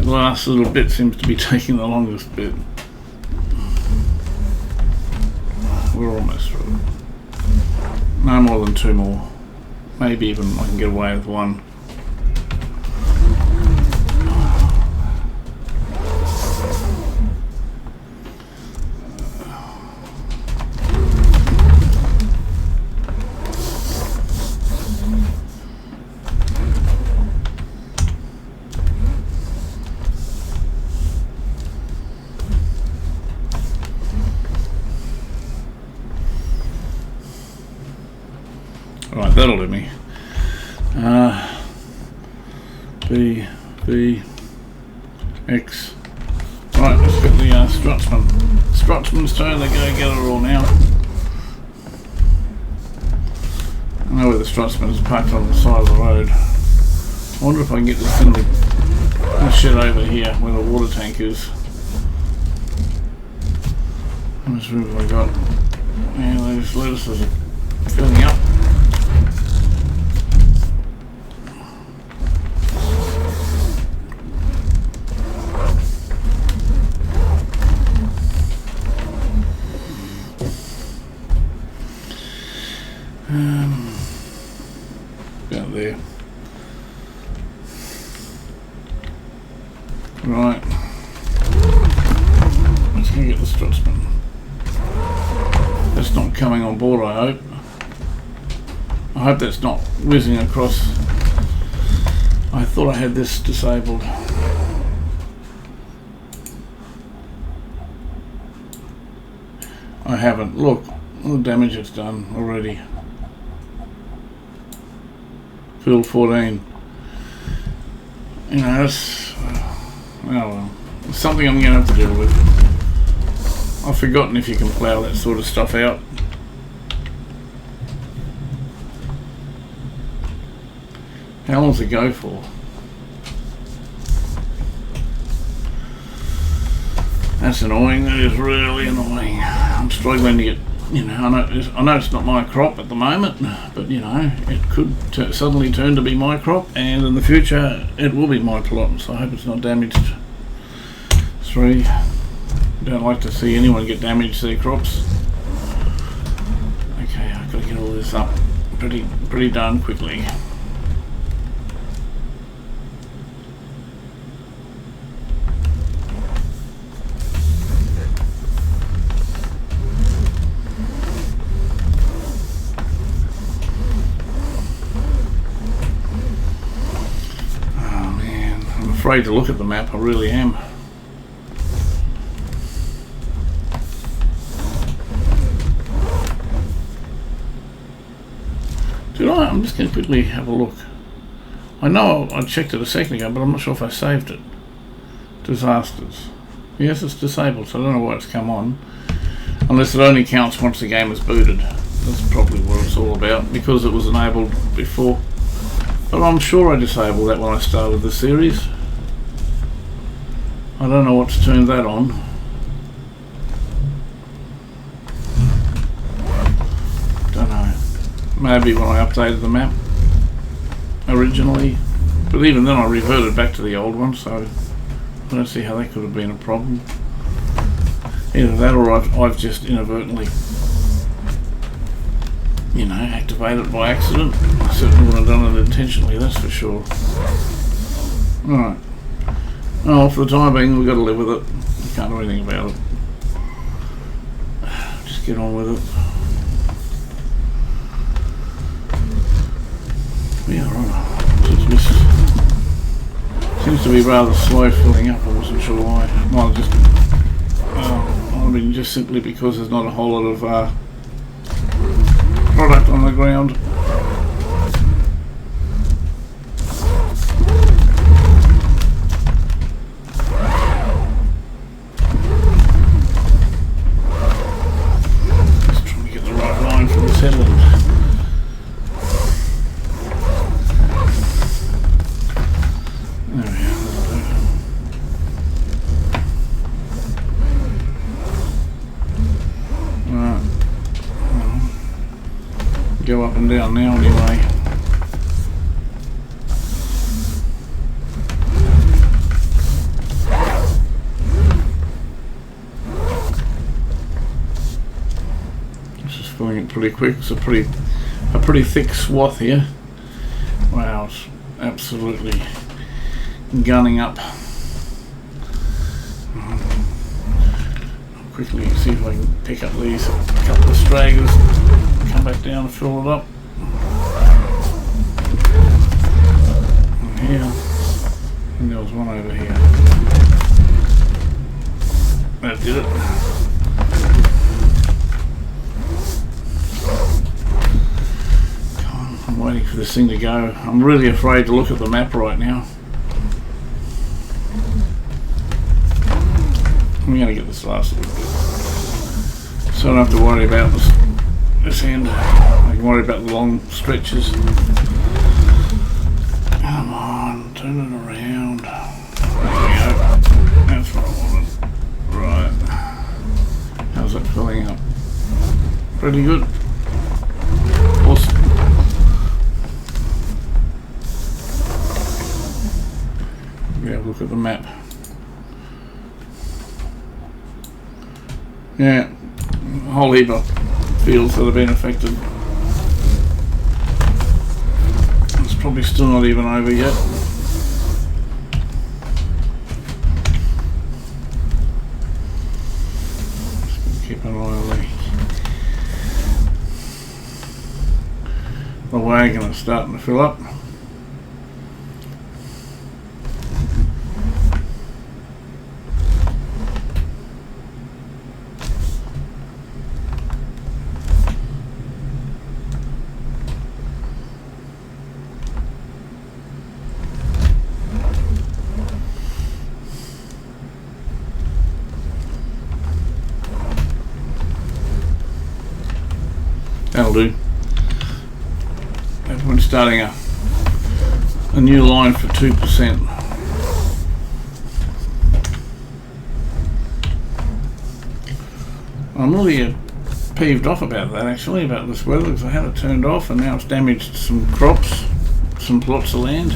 Last little bit seems to be taking the longest bit. We're almost through. No more than 2 more. Maybe even I can get away with 1. Right, that'll do me. B, X. Right, let's get the Strutsman. Strutsman's turn to go get it all now. I know where the Strutsman is parked on the side of the road. I wonder if I can get this thing to shed over here where the water tank is. How much room have I got? Yeah, those lettuces are filling up. About there. Right. Let's go get the Strutsman. That's not coming on board, I hope. I hope that's not whizzing across. I thought I had this disabled. I haven't. Look, all the damage it's done already. Field 14. You know, that's... oh well. It's something I'm going to have to deal with. I've forgotten if you can plough that sort of stuff out. How long does it go for? That's annoying. That is really annoying. I'm struggling to get, you know, I know it's not my crop at the moment, but you know, it could suddenly turn to be my crop, and in the future it will be my plot. So I hope it's not damaged. 3. Don't like to see anyone get damaged to their crops. Okay, I've got to get all this up pretty darn quickly. Afraid to look at the map, I really am. I'm just going to quickly have a look. I know I checked it a second ago, but I'm not sure if I saved it. Disasters. Yes, it's disabled, so I don't know why it's come on. Unless it only counts once the game is booted. That's probably what it's all about, because it was enabled before. But I'm sure I disabled that when I started the series. I don't know what's turned that on. Don't know. Maybe when I updated the map originally. But even then I reverted back to the old one, so I don't see how that could have been a problem. Either that or I've just inadvertently, you know, activated it by accident. I certainly wouldn't have done it intentionally, that's for sure. Alright. Oh, for the time being, we've got to live with it. We can't do anything about it. Just get on with it. Yeah, right. Just seems to be rather slow filling up. I wasn't sure why. Might have been just simply because there's not a whole lot of product on the ground. Go up and down now anyway. This is filling it pretty quick. It's a pretty thick swath here. Wow, it's absolutely gunning up. I'll quickly see if I can pick up these couple of stragglers. Come back down and fill it up. And here, and there was one over here. That did it. Come on, I'm waiting for this thing to go. I'm really afraid to look at the map right now. I'm going to get this last little bit, so I don't have to worry about this end. I can worry about the long stretches. Come on, turn it around. There we go. That's what I wanted. Right. How's that filling up? Pretty good. Awesome. Yeah, look at the map. Yeah, a whole heap of fields that have been affected. It's probably still not even over yet. Just keep an eye on the wagon is starting to fill up. I'll do. When starting a new line for 2%. I'm really peeved off about that actually, about this weather, because I had it turned off and now it's damaged some crops, some plots of land.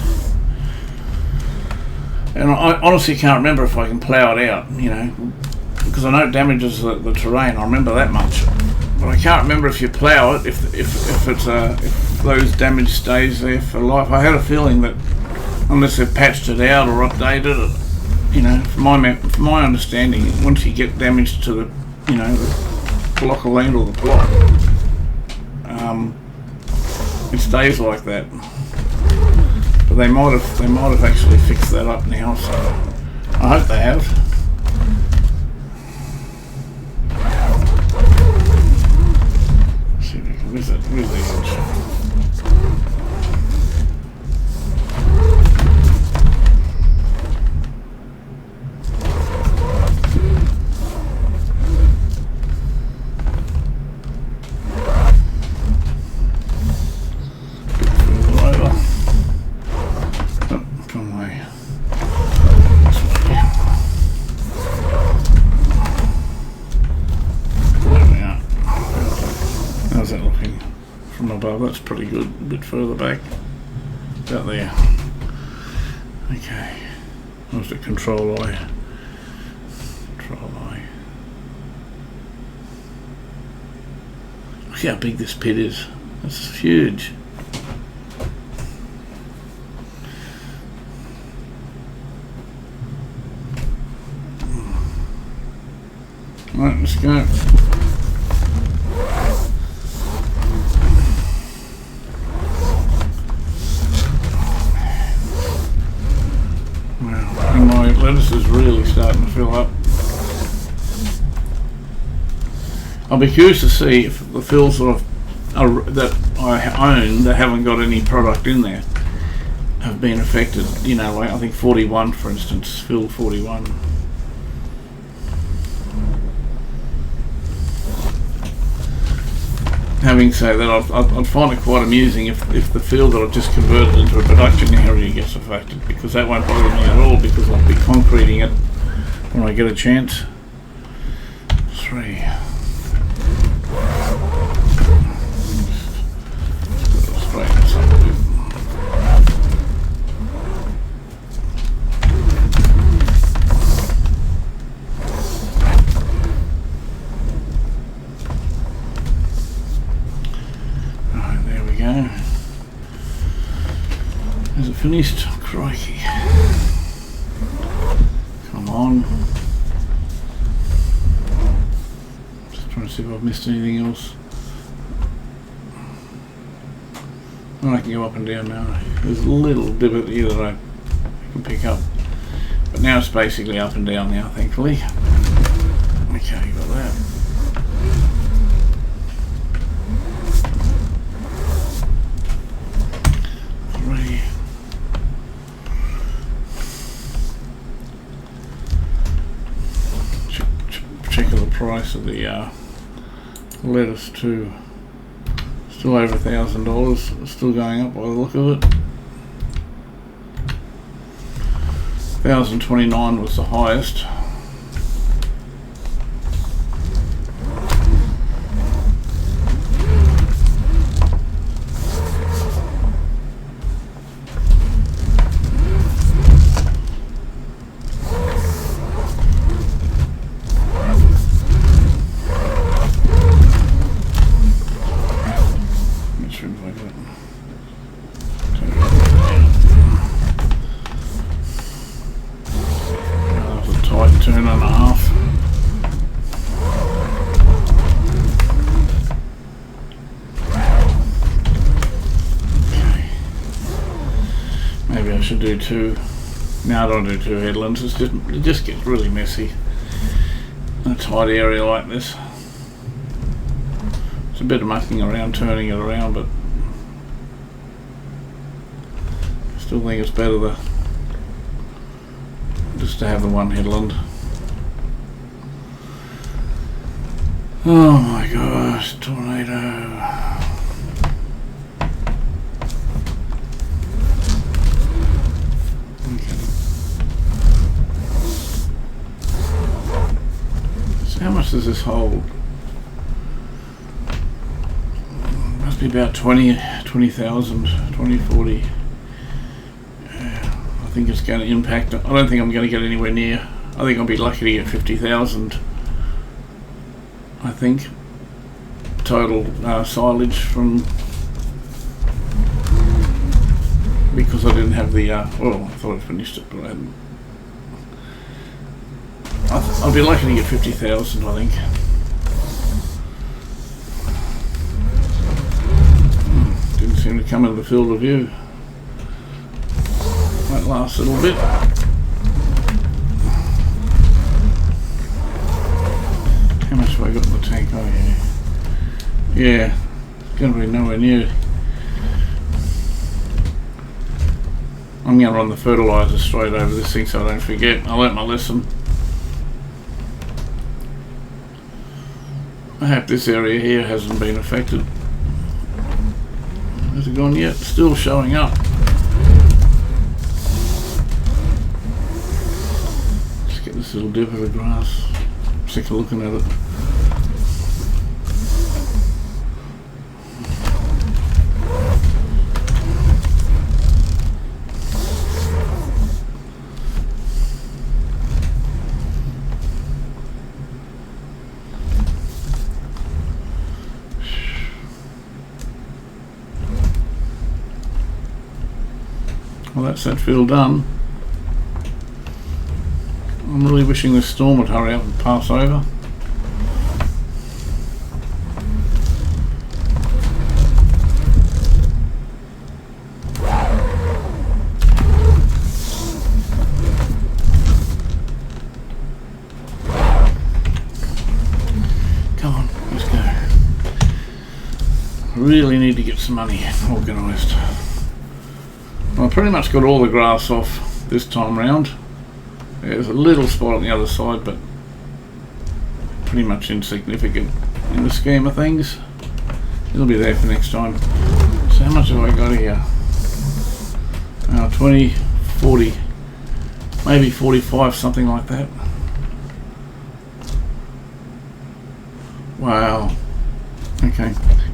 And I honestly can't remember if I can plough it out, you know, because I know it damages the terrain, I remember that much. But I can't remember if you plough it, if those damage stays there for life. I had a feeling that unless they've patched it out or updated it, you know, from my understanding, once you get damage to the, you know, the block of land or the plot, it stays like that. But they might have actually fixed that up now, so I hope they have. See if we can, where's the edge? That's pretty good. A bit further back, about there. Okay, where's the control eye? Control eye. Look how big this pit is. That's huge. Right, let's go. Lettuce is really starting to fill up. I'll be curious to see if the fields that I own that haven't got any product in there have been affected. You know, like I think 41, for instance, field 41. Having said that, I'd find it quite amusing if the field that I've just converted into a production area gets affected, because that won't bother me at all, because I'll be concreting it when I get a chance. 3. Straighten this up a bit. Is it finished? Crikey. Come on. Just trying to see if I've missed anything else. Oh, I can go up and down now. There's a little divot here that I can pick up. But now it's basically up and down now, thankfully. Okay, got that. Price of the lettuce too. Still over $1,000. Still going up by the look of it. 1,029 was the highest. Turn and a half. Okay. Maybe I should do 2. No, I don't do 2 headlands. It just gets really messy in a tight area like this. It's a bit of mucking around, turning it around, but I still think it's better just to have the one headland. Oh my gosh, tornado. How much does this hold? Must be about 20,000, 40. I think it's going to impact. I don't think I'm going to get anywhere near. I think I'll be lucky to get 50,000. I think total silage from, because I didn't have the. Well, I thought I finished it, but I hadn't. I'll be lucky to get 50,000. I think. Didn't seem to come into the field of view. Might last a little bit. How much have I got in the tank? Oh yeah. Yeah, it's going to be nowhere near. I'm going to run the fertiliser straight over this thing so I don't forget. I learnt my lesson. I hope this area here hasn't been affected. Has it gone yet? Still showing up. Just get this little dip of the grass. I'm sick of looking at it. Well, that's that field done. I'm really wishing this storm would hurry up and pass over. Come on, let's go. Really need to get some money organised. Well, I pretty much got all the grass off this time round. There's a little spot on the other side, but pretty much insignificant in the scheme of things. It'll be there for next time. So how much have I got here? 20, 40, maybe 45, something like that. Wow. Okay,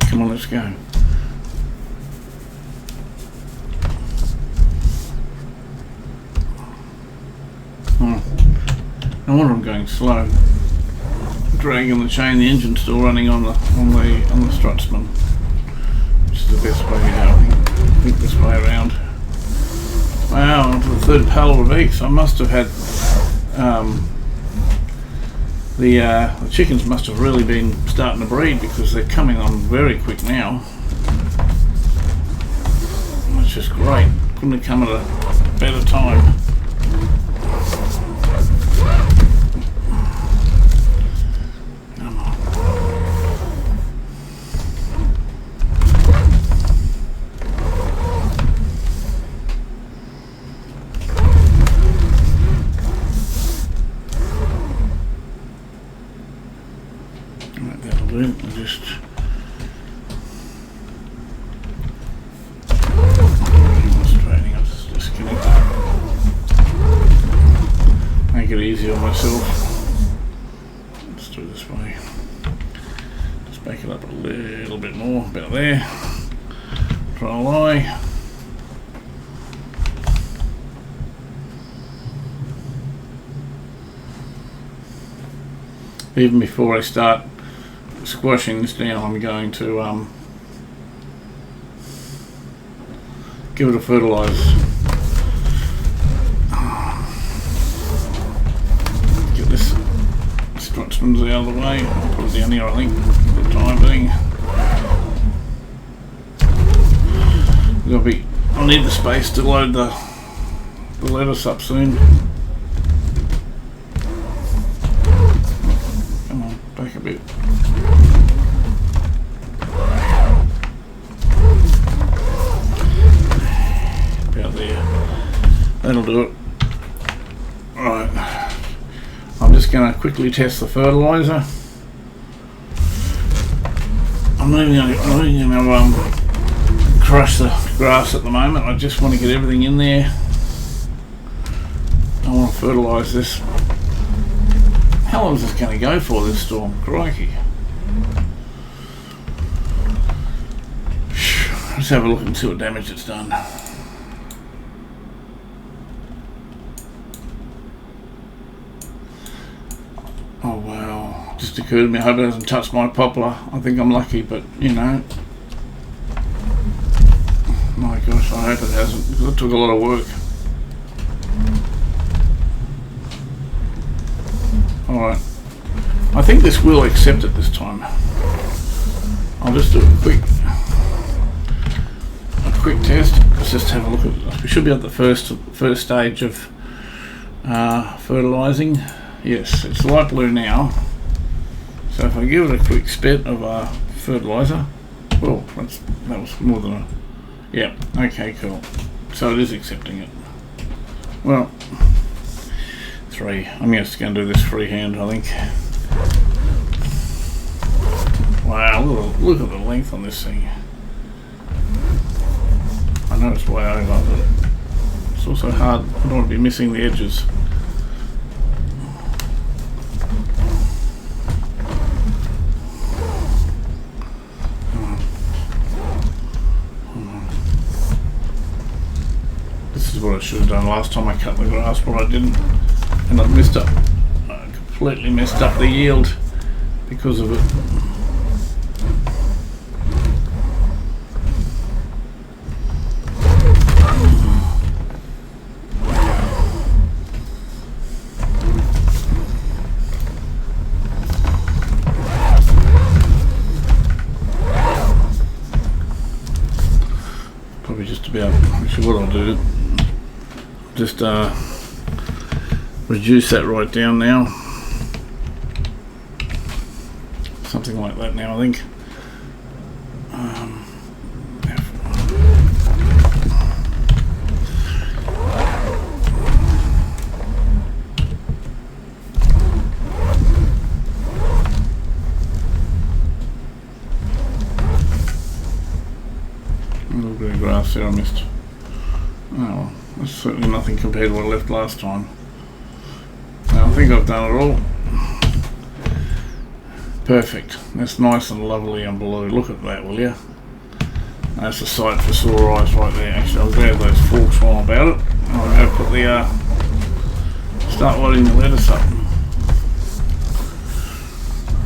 come on, let's go. No wonder I'm going slow. Dragging the chain, the engine's still running on the strutsman, which is the best way to go. I think this way around. Wow, onto the third pallet of eggs. I must have had the chickens must have really been starting to breed because they're coming on very quick now. That's just great. Couldn't have come at a better time. That'll do. I'll just demonstrating. I'll just disconnect it. Make it easy on myself. Let's do it this way. Just back it up a little bit more. About there. Try a lie. Even before I start squashing this down, I'm going to give it a fertilise. Get this strutsman's out of the way. I'll put it down here, I think, for the time being. I'll need the space to load the lettuce up soon. Come on, back a bit. About there. That'll do it. Right. I'm just going to quickly test the fertiliser. I'm not even going to crush the grass at the moment. I just want to get everything in there. I want to fertilise this How long is this going to go for, this storm? Crikey. Let's have a look and see what damage it's done. Oh wow, just occurred to me, I hope it hasn't touched my poplar. I think I'm lucky, but you know. My gosh, I hope it hasn't, because it took a lot of work. Alright, I think this will accept it this time. I'll just do a quick test. Let's just have a look at it. We should be at the first stage of fertilising. Yes, it's light blue now. So if I give it a quick spit of fertiliser, well, that was more than a, yeah, okay, cool. So it is accepting it. Well, 3. I'm just going to do this freehand, I think. Wow, look at the length on this thing. I know it's way over, but it's also hard. I don't want to be missing the edges. This is what I should have done last time I cut the grass, but I didn't, and I completely messed up the yield because of it. Probably just about, actually what I'll do, just reduce that right down now. Something like that now, I think. A little bit of grass there I missed. Oh well, that's certainly nothing compared to what I left last time. Now I think I've done it all. Perfect. That's nice and lovely and blue. Look at that, will you? That's a sight for sore eyes right there. Actually, I'll grab those forks while I'm about it. I'll go put the start loading the lettuce up.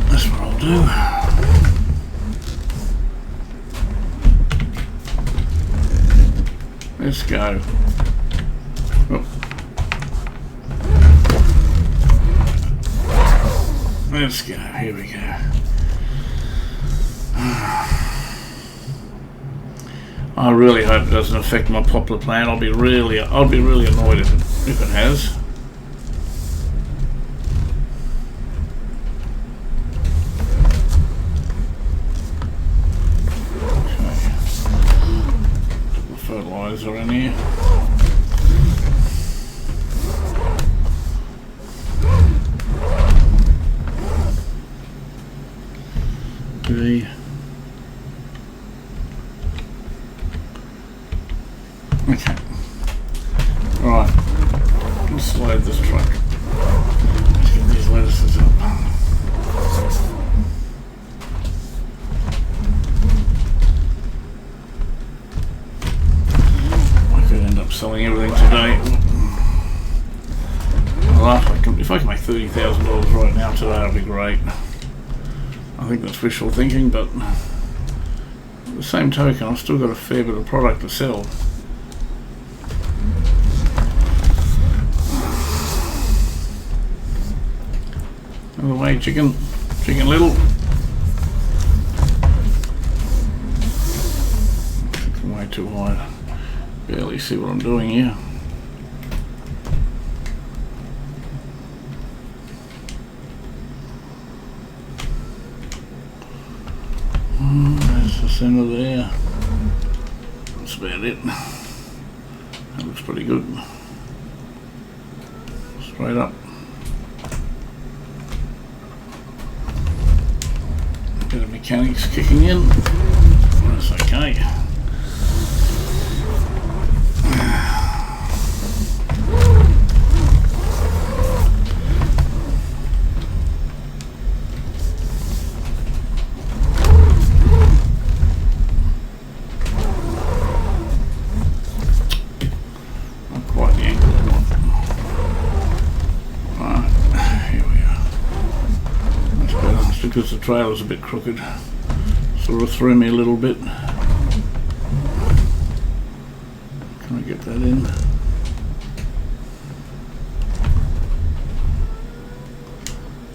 That's what I'll do. Let's go. Oh. Let's go. Here we go. I really hope it doesn't affect my poplar plant. I'll be really annoyed if it has. Fertilizer in here. Okay. Right. Let's load this truck. Let's get these lettuces up. Selling everything today. If I can make $30,000 right now today, that'll be great. I think that's wishful thinking, but at the same token, I've still got a fair bit of product to sell. Out of the way, chicken little. Way too high. Barely see what I'm doing here. There's the centre there. That's about it. That looks pretty good. Straight up. Bit of mechanics kicking in. That's okay. because the trailer's a bit crooked. Sort of threw me a little bit. Can I get that in?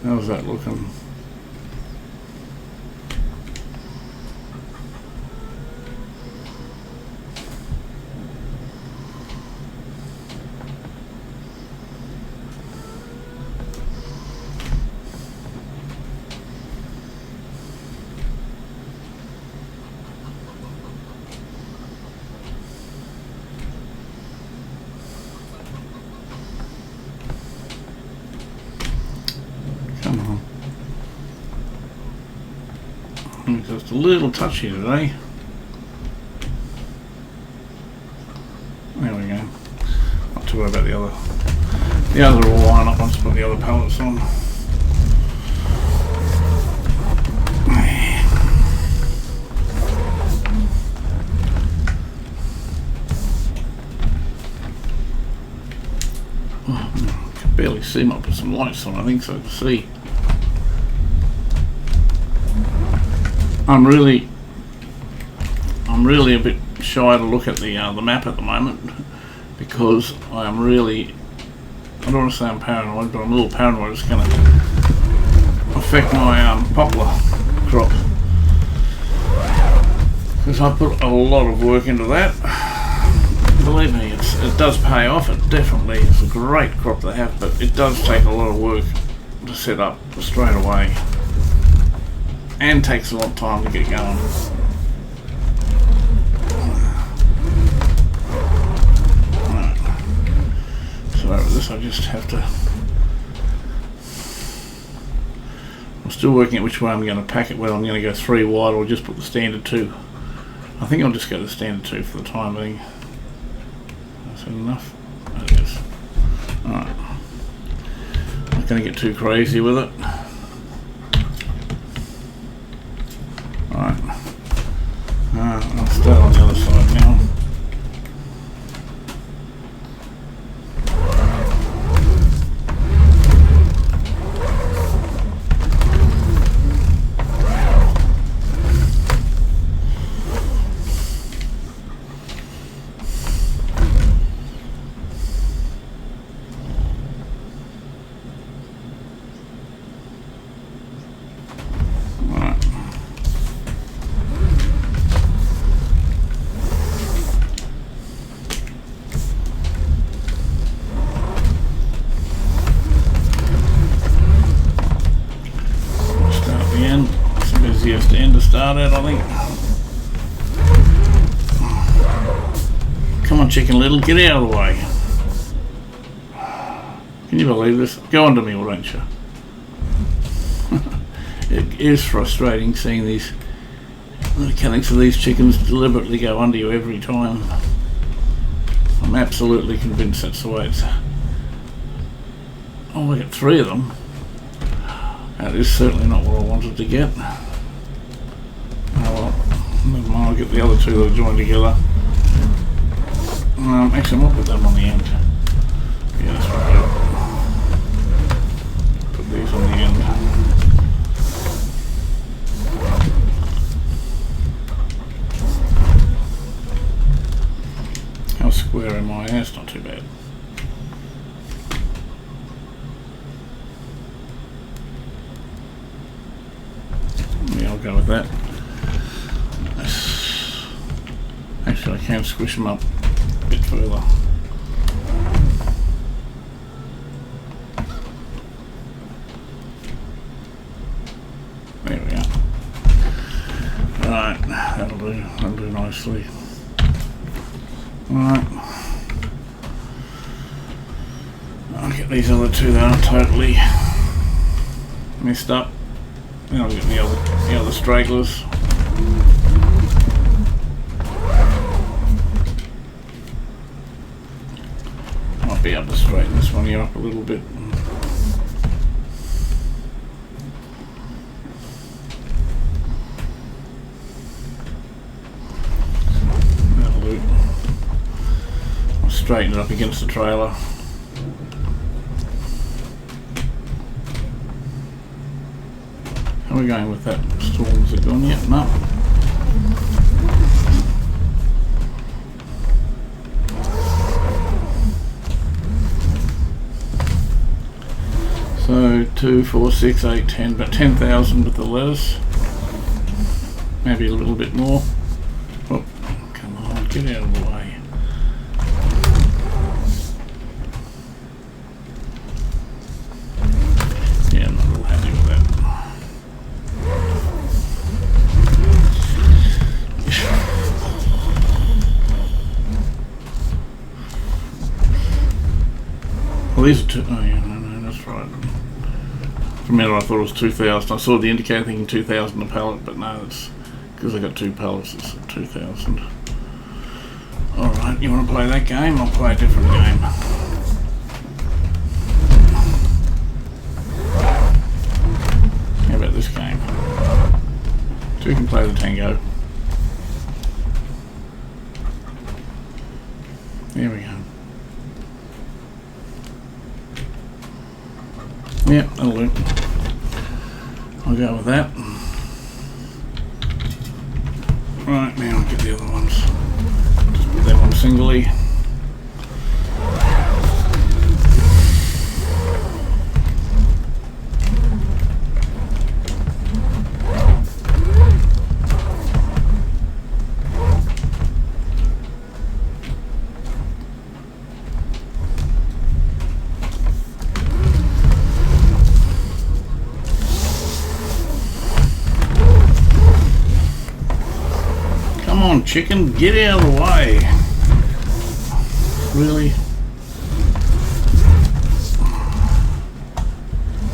How's that looking? Come on. Just a little touchy today. There we go. Not too worried about the other. The other will line up once I put the other pallets on. Oh, I can barely see them. I'll put some lights on, I think, so I can see. I'm really a bit shy to look at the map at the moment because I am really, I don't want to say I'm paranoid, but I'm a little paranoid it's going to affect my poplar crop, because I put a lot of work into that. Believe me, it does pay off. It definitely is a great crop to have, but it does take a lot of work to set up straight away. And takes a lot of time to get going. Right. So with this I just have to... I'm still working out which way I'm going to pack it, whether I'm going to go 3 wide or just put the standard 2. I think I'll just go to the standard 2 for the time being. That's enough. That is. Alright. Not going to get too crazy with it. I'll start on the other side now. Easiest end to start at, I think. Come on, Chicken Little, get out of the way. Can you believe this? Go on to me, won't you? It is frustrating seeing the mechanics of these chickens deliberately go under you every time. I'm absolutely convinced that's the way it's... Oh, we got 3 of them. That is certainly not what I wanted to get. Never mind, I'll get the other 2 that are joined together. Actually, I might put them on the end. Yeah, that's right. Put these on the end. How square am I? That's not too bad. Yeah, I'll go with that. Actually, I can squish them up a bit further. There we are. Right, that'll do nicely. Alright. I'll get these other 2 that aren't totally messed up. Then I'll get the other stragglers. Be able to straighten this one here up a little bit. That'll do. I'll straighten it up against the trailer. How are we going with that? Storms are gone yet? No. So 2, 4, 6, 8, 10, but 10,000 with the lettuce. Maybe a little bit more. Oh, come on, get out of the way. Yeah, I'm not real happy with that. Well, these are two. Oh, yeah, no, that's right. For a minute I thought it was 2,000. I saw the indicator thinking 2,000 a pallet, but no, it's because I got 2 pallets, it's 2,000. Alright, you want to play that game? I'll play a different game. How about this game? So we can play the tango. There we go. Yep, that'll do. I'll go with that. Right, now I'll get the other ones. Just put them on singly. Come on, chicken, get out of the way. Really? You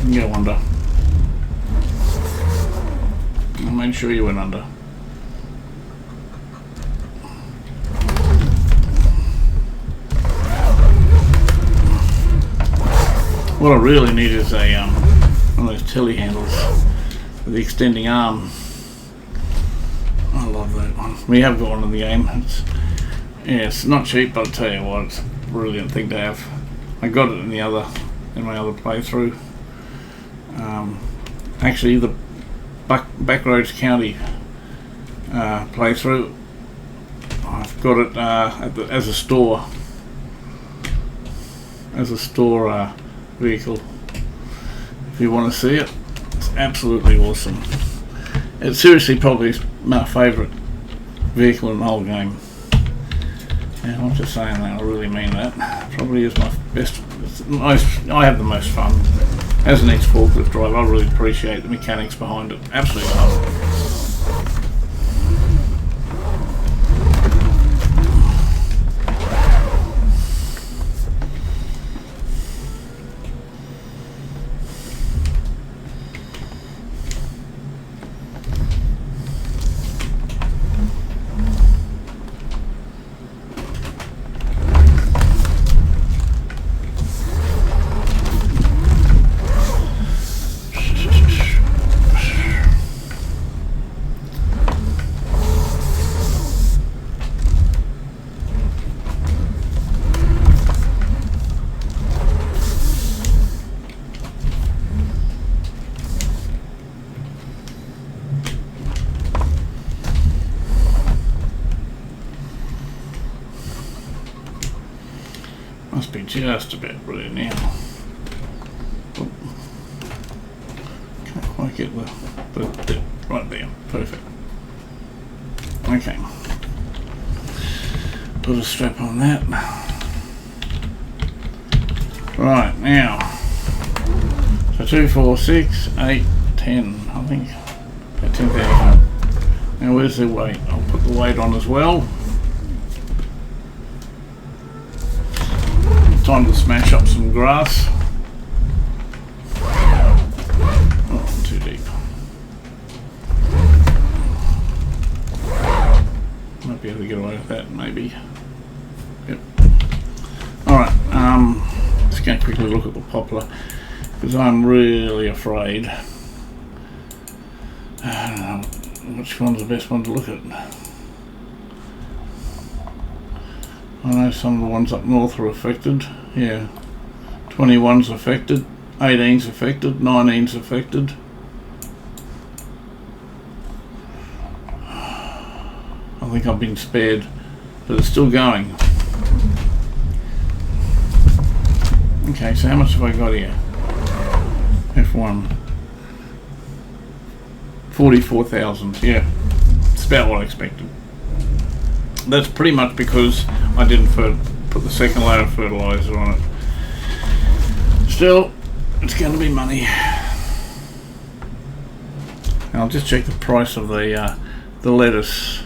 can go under. I made sure you went under. What I really need is a one of those telehandles with the extending arm. I love that one. We have got one in the game. It's not cheap, but I'll tell you what, it's a brilliant thing to have. I got it in my other playthrough. Actually, the Backroads County playthrough, I've got it as a store vehicle. If you want to see it, it's absolutely awesome. It's seriously probably my favourite vehicle in the whole game. And I'm not just saying that, I really mean that. Probably is my best. I have the most fun. As an ex-forklift driver, I really appreciate the mechanics behind it. Absolutely love it. Must be just about ready now. Oh. Can't quite get the right there. Perfect. Okay. Put a strap on that. Right, now. So 2, 4, 6, 8, 10. I think about 10,000. Now where's the weight? I'll put the weight on as well. Time to smash up some grass. Oh, I'm too deep. Might be able to get away with that, maybe. Yep. Alright, just going to quickly look at the poplar, because I'm really afraid. I don't know which one's the best one to look at. I know some of the ones up north are affected. Yeah, 21's affected, 18's affected, 19's affected. I think I've been spared, but it's still going. Okay, so how much have I got here? F1 44,000. Yeah, it's about what I expected. That's pretty much because I didn't put the second layer of fertilizer on it. Still, it's going to be money. And I'll just check the price of the lettuce.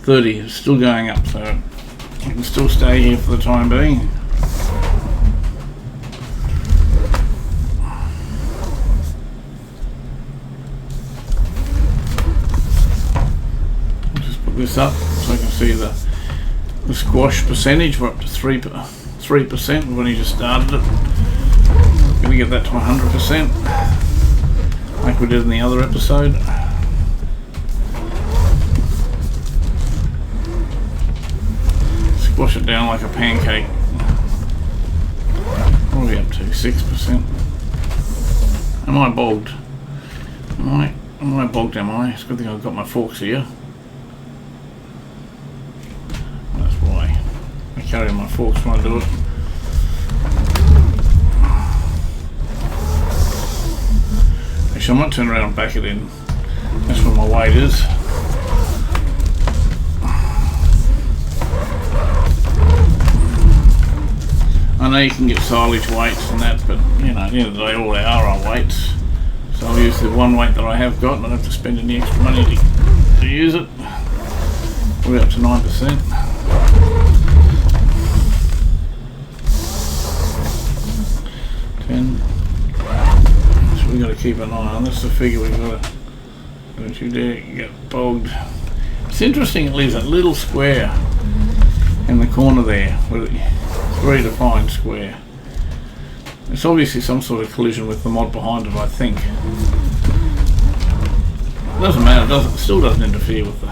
30 is still going up, so I can still stay here for the time being. I'll just put this up so I can see the squash percentage. We're up to 3%. We've only just started it. Going to get that to 100%, like we did in the other episode. Squash it down like a pancake. What are we up to? 6%. Am I bogged? Am I bogged, am I? It's a good thing I've got my forks here. That's why. I carry my forks when I do it. Actually, I might turn around and back it in. That's where my weight is. I know you can get silage weights and that, but you know, at the end of the day, all they are weights. So I'll use the one weight that I have got, and I don't have to spend any extra money to use it. We're up to 9%. So we've got to keep an eye on. That's the figure we've got to. Don't you dare get bogged. It's interesting, it leaves that little square in the corner there. It's a very defined square. It's obviously some sort of collision with the mod behind it, I think. It doesn't matter, it still doesn't interfere with the,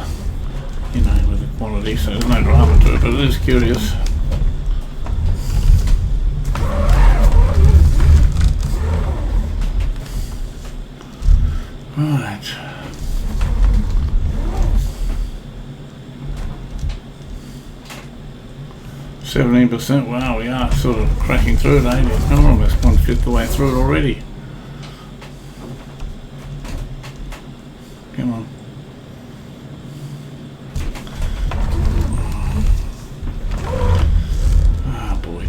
with the quantity, so there's no drama to it, but it is curious. Right. %. Wow, we are sort of cracking through it, ain't we? I'm almost 1/5 the way through it already. Come on. Ah, boy.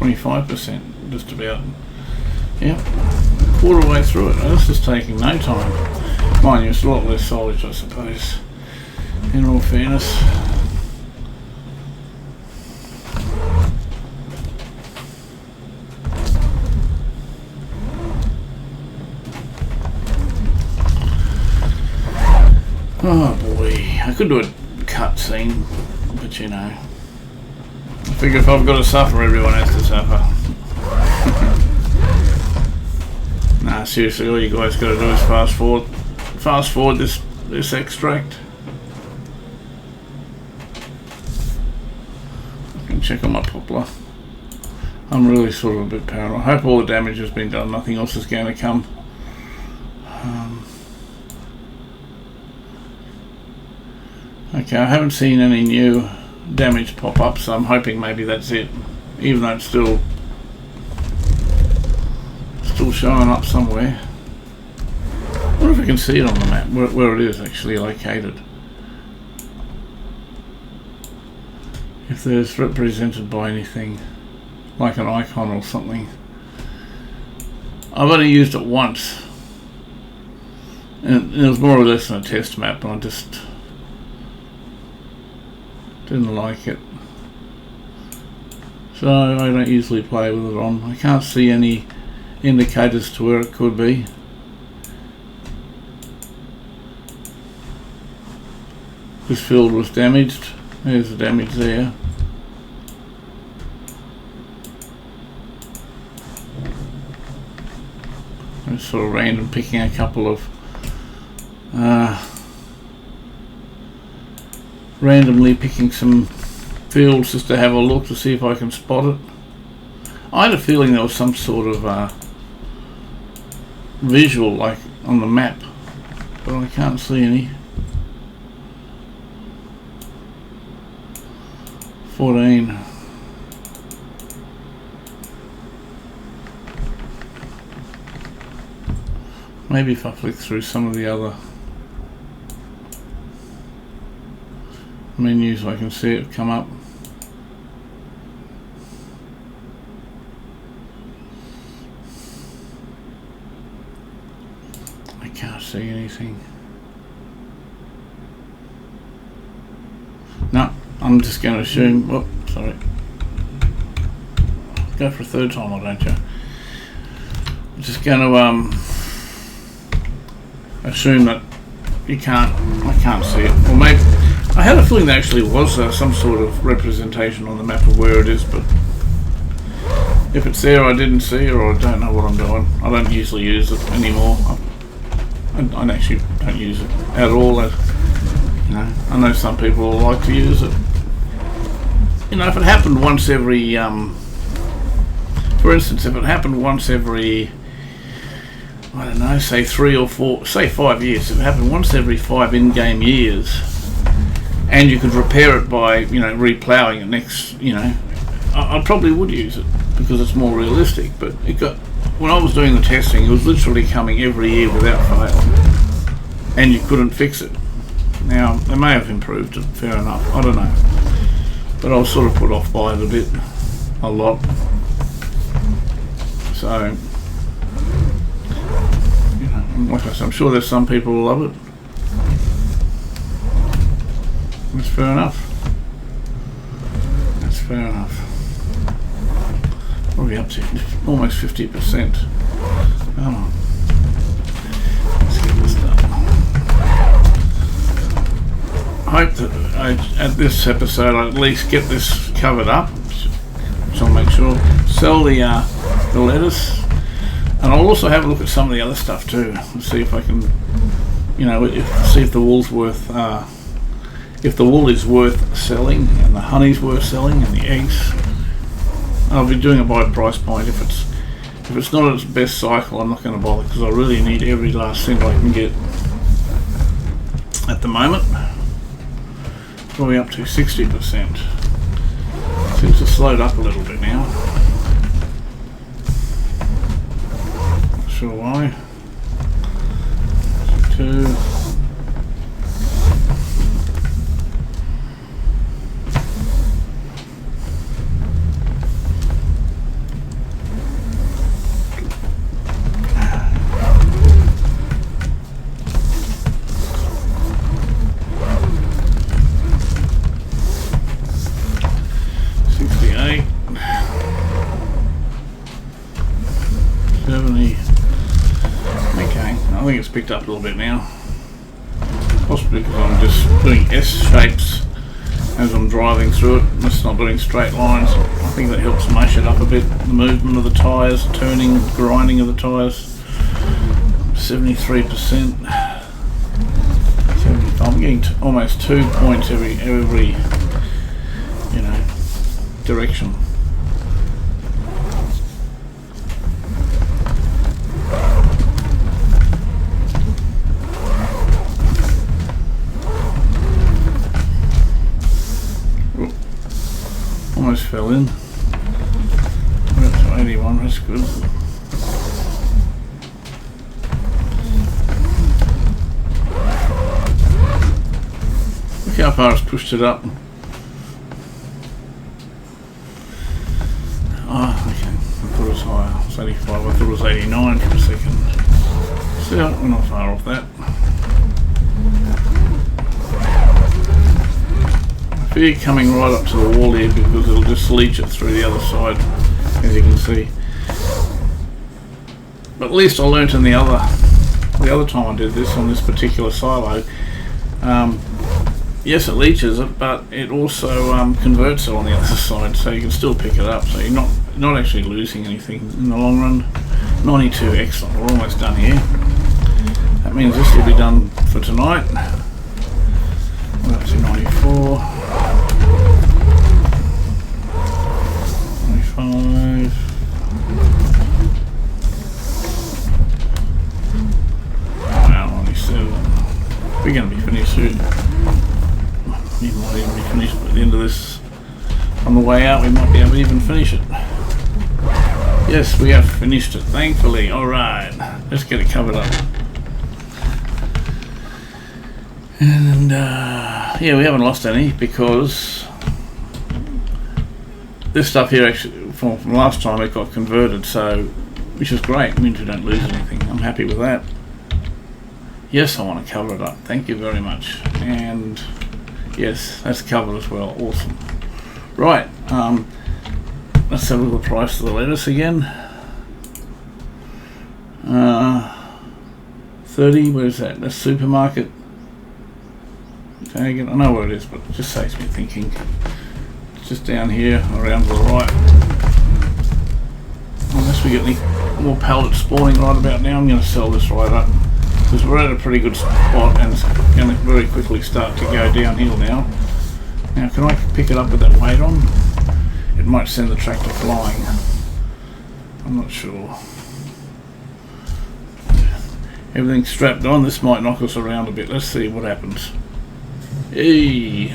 25%, just about. Yep, quarter way through it. This is taking no time. Mind you, it's a lot less silage, I suppose, in all fairness. Oh boy, I could do a cut scene, but I figure if I've got to suffer, everyone has to suffer. Nah, seriously, all you guys got to do is fast forward this extract. I can check on my poplar. I'm really sort of a bit paranoid. I hope all the damage has been done, nothing else is going to come. Okay, I haven't seen any new damage pop up, so I'm hoping maybe that's it, even though it's still showing up somewhere. I wonder if we can see it on the map where it is actually located, if there's represented by anything like an icon or something. I've only used it once and it was more or less than a test map, and I just didn't like it, so I don't usually play with it on. I can't see any indicators to where it could be. This field was damaged. There's the damage there. It's sort of random picking a couple of randomly picking some fields just to have a look to see if I can spot it. I had a feeling there was some sort of visual like on the map, but I can't see any. 14. Maybe if I flick through some of the other menus I can see it come up. I can't see anything. No, I'm just going to assume, oh, sorry. Go for a third time, why don't you? I'm just going to assume that I can't see it. Or maybe, I had a feeling there actually was some sort of representation on the map of where it is, but if it's there I didn't see it, or I don't know what I'm doing. I don't usually use it anymore. I actually don't use it at all. You know, I know some people like to use it. You know, if it happened once every, for instance, if it happened once every, I don't know, say 3 or 4, say 5 years, if it happened once every 5 in-game years, and you could repair it by, you know, reploughing it next, you know, I probably would use it because it's more realistic. But it got, when I was doing the testing, it was literally coming every year without fail, and you couldn't fix it. Now, they may have improved it, fair enough, I don't know. But I was sort of put off by it a bit, a lot. So, you know, like I said, I'm sure there's some people who love it. That's fair enough. That's fair enough. Probably up to almost 50%. Come on. Let's get this done. I hope that at this episode I at least get this covered up, which I'll make sure. Sell the lettuce, and I'll also have a look at some of the other stuff too, and see if I can, you know, see if the wool's worth, if the wool is worth selling, and the honey's worth selling, and the eggs. I'll be doing it by price point. If it's not at its best cycle, I'm not going to bother, because I really need every last cent I can get at the moment. Probably up to 60%. Seems to slowed up a little bit now. Not sure why. 2. Picked up a little bit now, possibly because I'm just doing S shapes as I'm driving through it, just not doing straight lines. I think that helps mush it up a bit, the movement of the tyres, turning, grinding of the tyres. 73%. 75. I'm getting almost 2 points every you know, direction. Almost fell in. We're up to 81, that's good. Look how far it's pushed it up. Oh, okay. I thought it was higher. It was 85. I thought it was 89 for a second. So we're not far off that. I fear coming right up to the wall here, because it'll just leach it through the other side, as you can see. But at least I learnt in the other time I did this on this particular silo. Yes, it leaches it, but it also converts it on the other side, so you can still pick it up. So you're not actually losing anything in the long run. 92, excellent. We're almost done here. That means this will be done for tonight. That's 94. 95. Wow, 97. We're going to be finished soon. We might even be finished by the end of this. On the way out, we might be able to even finish it. Yes, we have finished it, thankfully. Alright, let's get it covered up. And yeah, we haven't lost any because this stuff here actually from last time it got converted, so which is great. It means we don't lose anything. I'm happy with that. Yes, I want to cover it up. Thank you very much. And yes, that's covered as well. Awesome. Right, let's have a look at the price of the lettuce again. 30, where's that? That's supermarket. Okay, I know where it is, but it just saves me thinking. It's just down here, around to the right. Unless we get any more pallets spawning right about now, I'm going to sell this right up. Because we're at a pretty good spot and it's going to very quickly start to go downhill now. Now, can I pick it up with that weight on? It might send the tractor flying. I'm not sure. Everything's strapped on. This might knock us around a bit. Let's see what happens. Hey.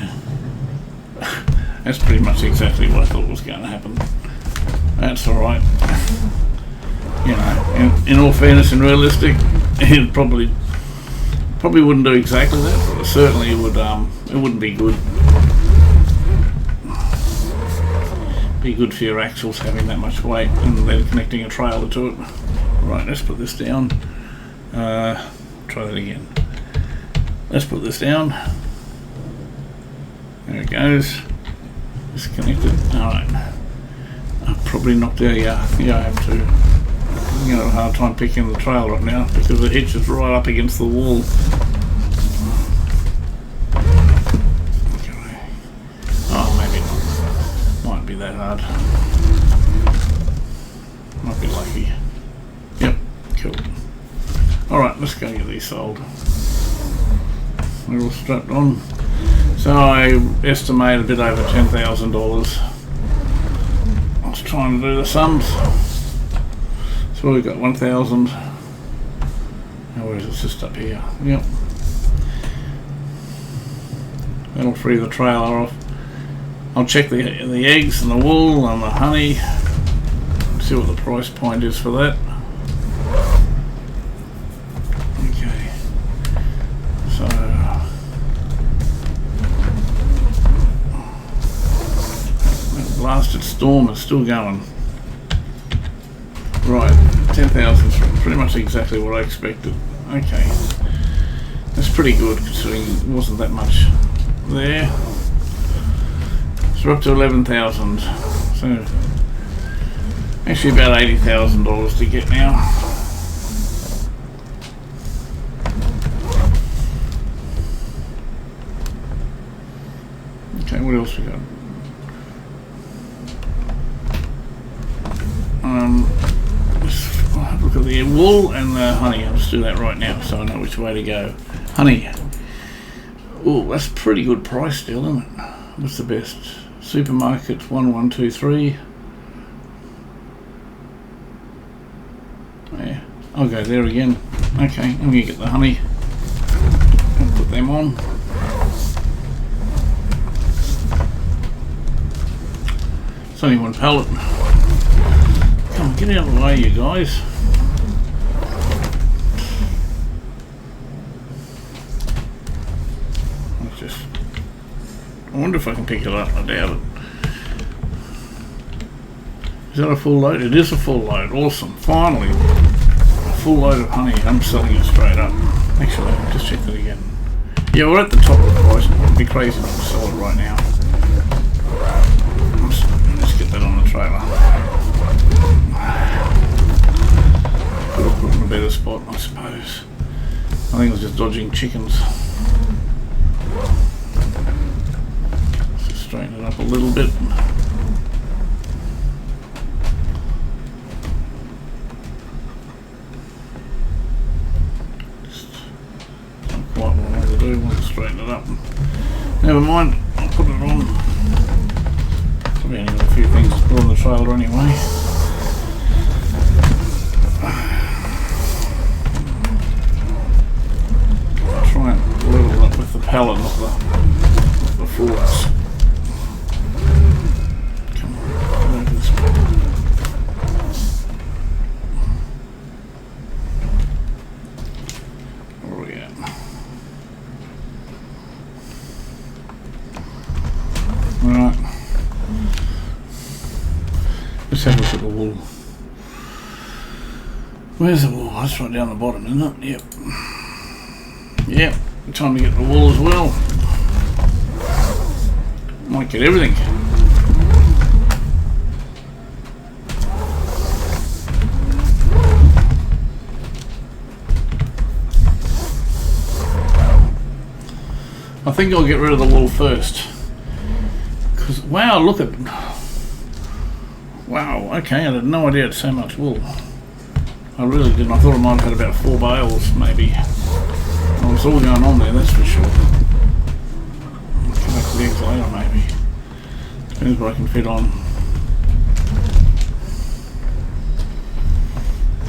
That's pretty much exactly what I thought was going to happen. That's alright. You know, in all fairness and realistic, it probably wouldn't do exactly that, but certainly it wouldn't be good. Be good for your axles having that much weight and then connecting a trailer to it. Right, let's put this down. Try that again. Let's put this down. There it goes. It's connected. Alright. I've probably knocked out, yeah, I have to. I'm going to have a hard time picking the trailer up now because the hitch is right up against the wall. Oh, maybe not. Might be that hard. Might be lucky. Yep, cool. Alright, let's go get these sold. They're all strapped on. So I estimate a bit over $10,000. I was trying to do the sums. So we've got 1,000. Where is it? It's just up here. Yep. That'll free the trailer off. I'll check the eggs and the wool and the honey. See what the price point is for that. Okay. So that blasted storm is still going. Right, 10,000 is pretty much exactly what I expected. Okay, that's pretty good considering it wasn't that much there. So we're up to 11,000. So actually about $80,000 to get now. Okay, what else we got? Look at the wool and the honey. I'll just do that right now so I know which way to go. Honey. Oh, that's a pretty good price still, isn't it? What's the best? Supermarket 1123. Yeah, I'll go there again. Okay, I'm going to get the honey and put them on. It's only one pallet. Come on, get out of the way, you guys. I wonder if I can pick it up. I doubt it. Is that a full load? It is a full load. Awesome. Finally. A full load of honey. I'm selling it straight up. Actually, I'll just check that again. Yeah, we're at the top of the price. It would be crazy not to sell it right now. Let's get that on the trailer. Could have put it in a better spot, I suppose. I think I was just dodging chickens. Straighten it up a little bit. Just don't quite what I want to do. do want to straighten it up. Never mind, I'll put it on. Probably only got a few things to put on the trailer anyway. I'll try and level it up with the pallet, not the forks. Come on, go this way. Where are we at? Right. Let's have a look at the wool. Where's the wool? That's right down the bottom, isn't it? Yep. Yep. Time to get the wool as well. Might get everything. I think I'll get rid of the wool first. Because, wow, look at... Wow, okay, I had no idea it's so much wool. I really didn't. I thought I might have had about 4 bales, maybe. Well, it's all going on there, that's for sure. I'll come back to the eggs later, maybe. Depends what I can fit on.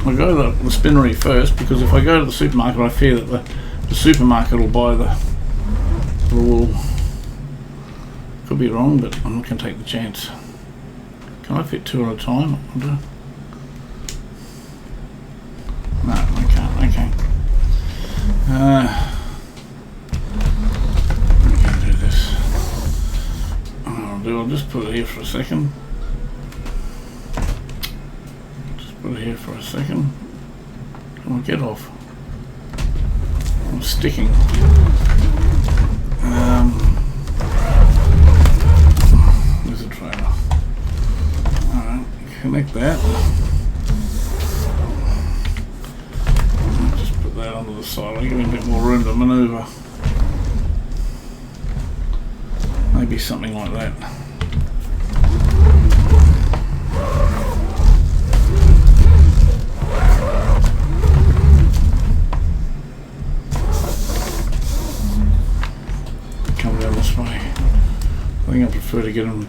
I'll go to the spinnery first, because if I go to the supermarket, I fear that the supermarket will buy the wool. Could be wrong, but I'm not going to take the chance. Can I fit 2 at a time? I wonder. No, I can't. Okay. I'm going to do this. I'll just put it here for a second. Just put it here for a second. Come on, get off. I'm sticking. There's a trailer. Alright, connect that. Just put that onto the side. I'll give me a bit more room to manoeuvre. Maybe something like that. Come down this way. I think I prefer to get them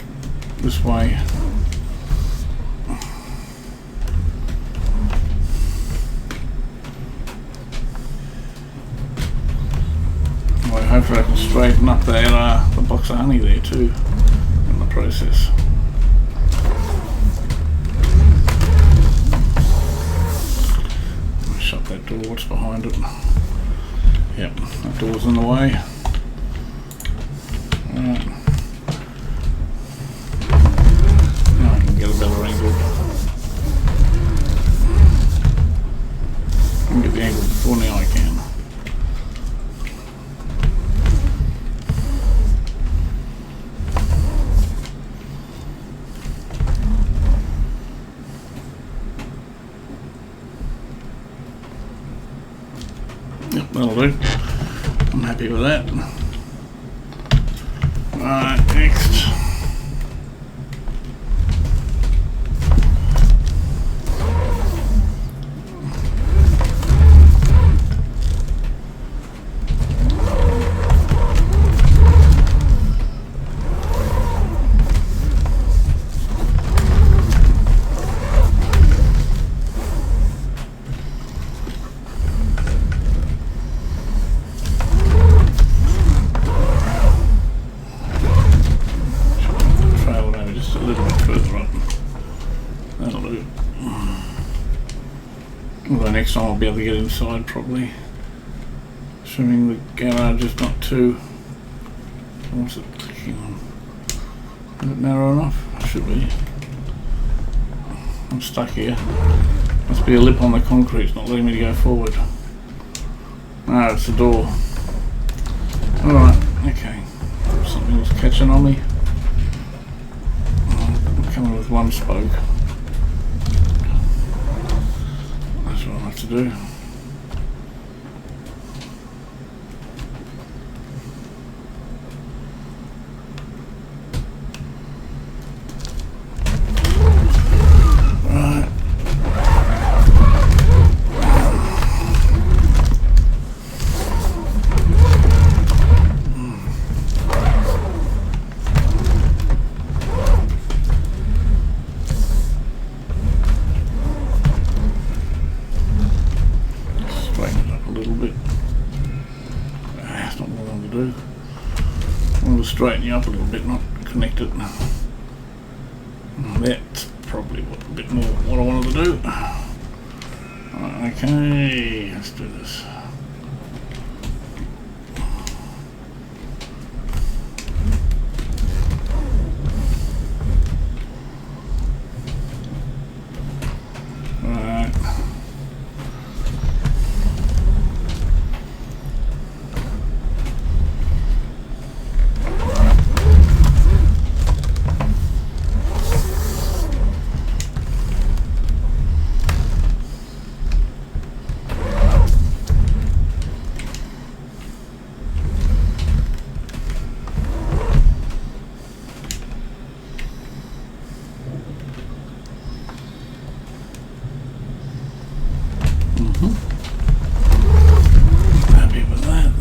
this way. Well, hopefully I can straighten up that the box of honey there too in the process. Shut that door. What's behind it? Yep, that door's in the way. Alright. Now I can get a better angle. I can get the angle before now I can. Yep, that'll do. I'm happy with that. Right, next. Next time I'll be able to get inside probably, assuming the garage is not too, what's it clicking on? Is it narrow enough? It should be. I'm stuck here. Must be a lip on the concrete, it's not letting me to go forward. No, it's the door. Alright, okay. Something was catching on me. I'm coming with one spoke. To do. Right. do. I want to straighten you up a little bit, not connect it. That's probably a bit more what I wanted to do. Okay, let's do this. Right. Happy with that.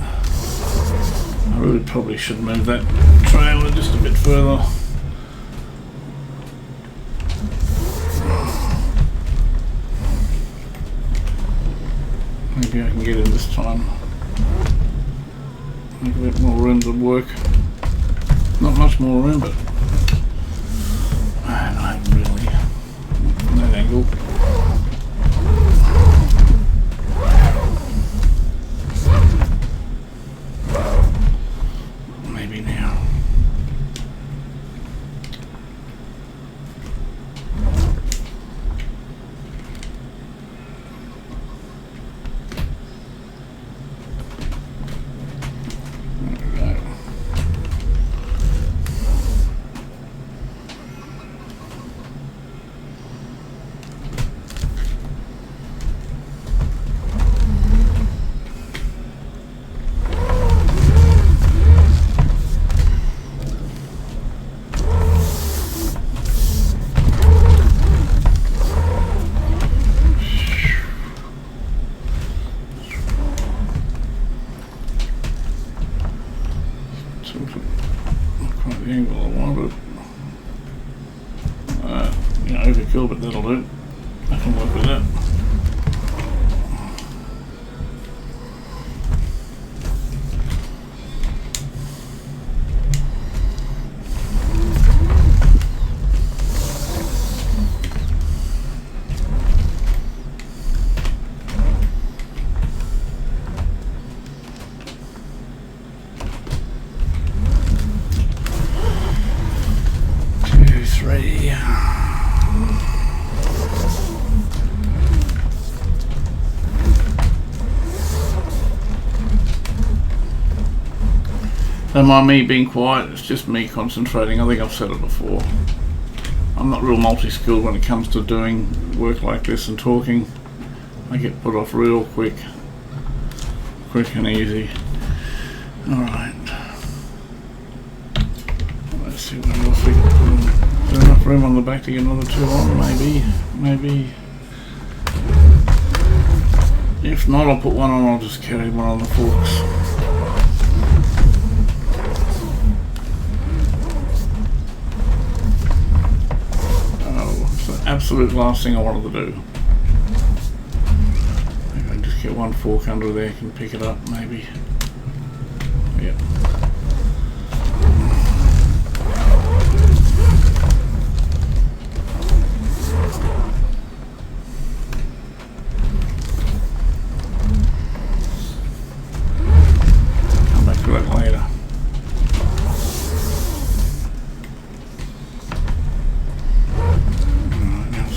I really probably should move that trailer just a bit further. Maybe I can get in this time. Make a bit more room to work. Not much more room, but not really. From that angle. Maybe now. Not quite the angle I wanted. Overkill, but that'll do. I can work with that. Don't mind me being quiet, it's just me concentrating. I think I've said it before. I'm not real multi-skilled when it comes to doing work like this and talking. I get put off real quick and easy. Alright. Let's see what else we can put in. Is there enough room on the back to get another two on? Maybe. If not, I'll put one on, I'll just carry one on the forks. Absolute last thing I wanted to do. Maybe I can just get one fork under there, can pick it up maybe. Yep. Come back to that later.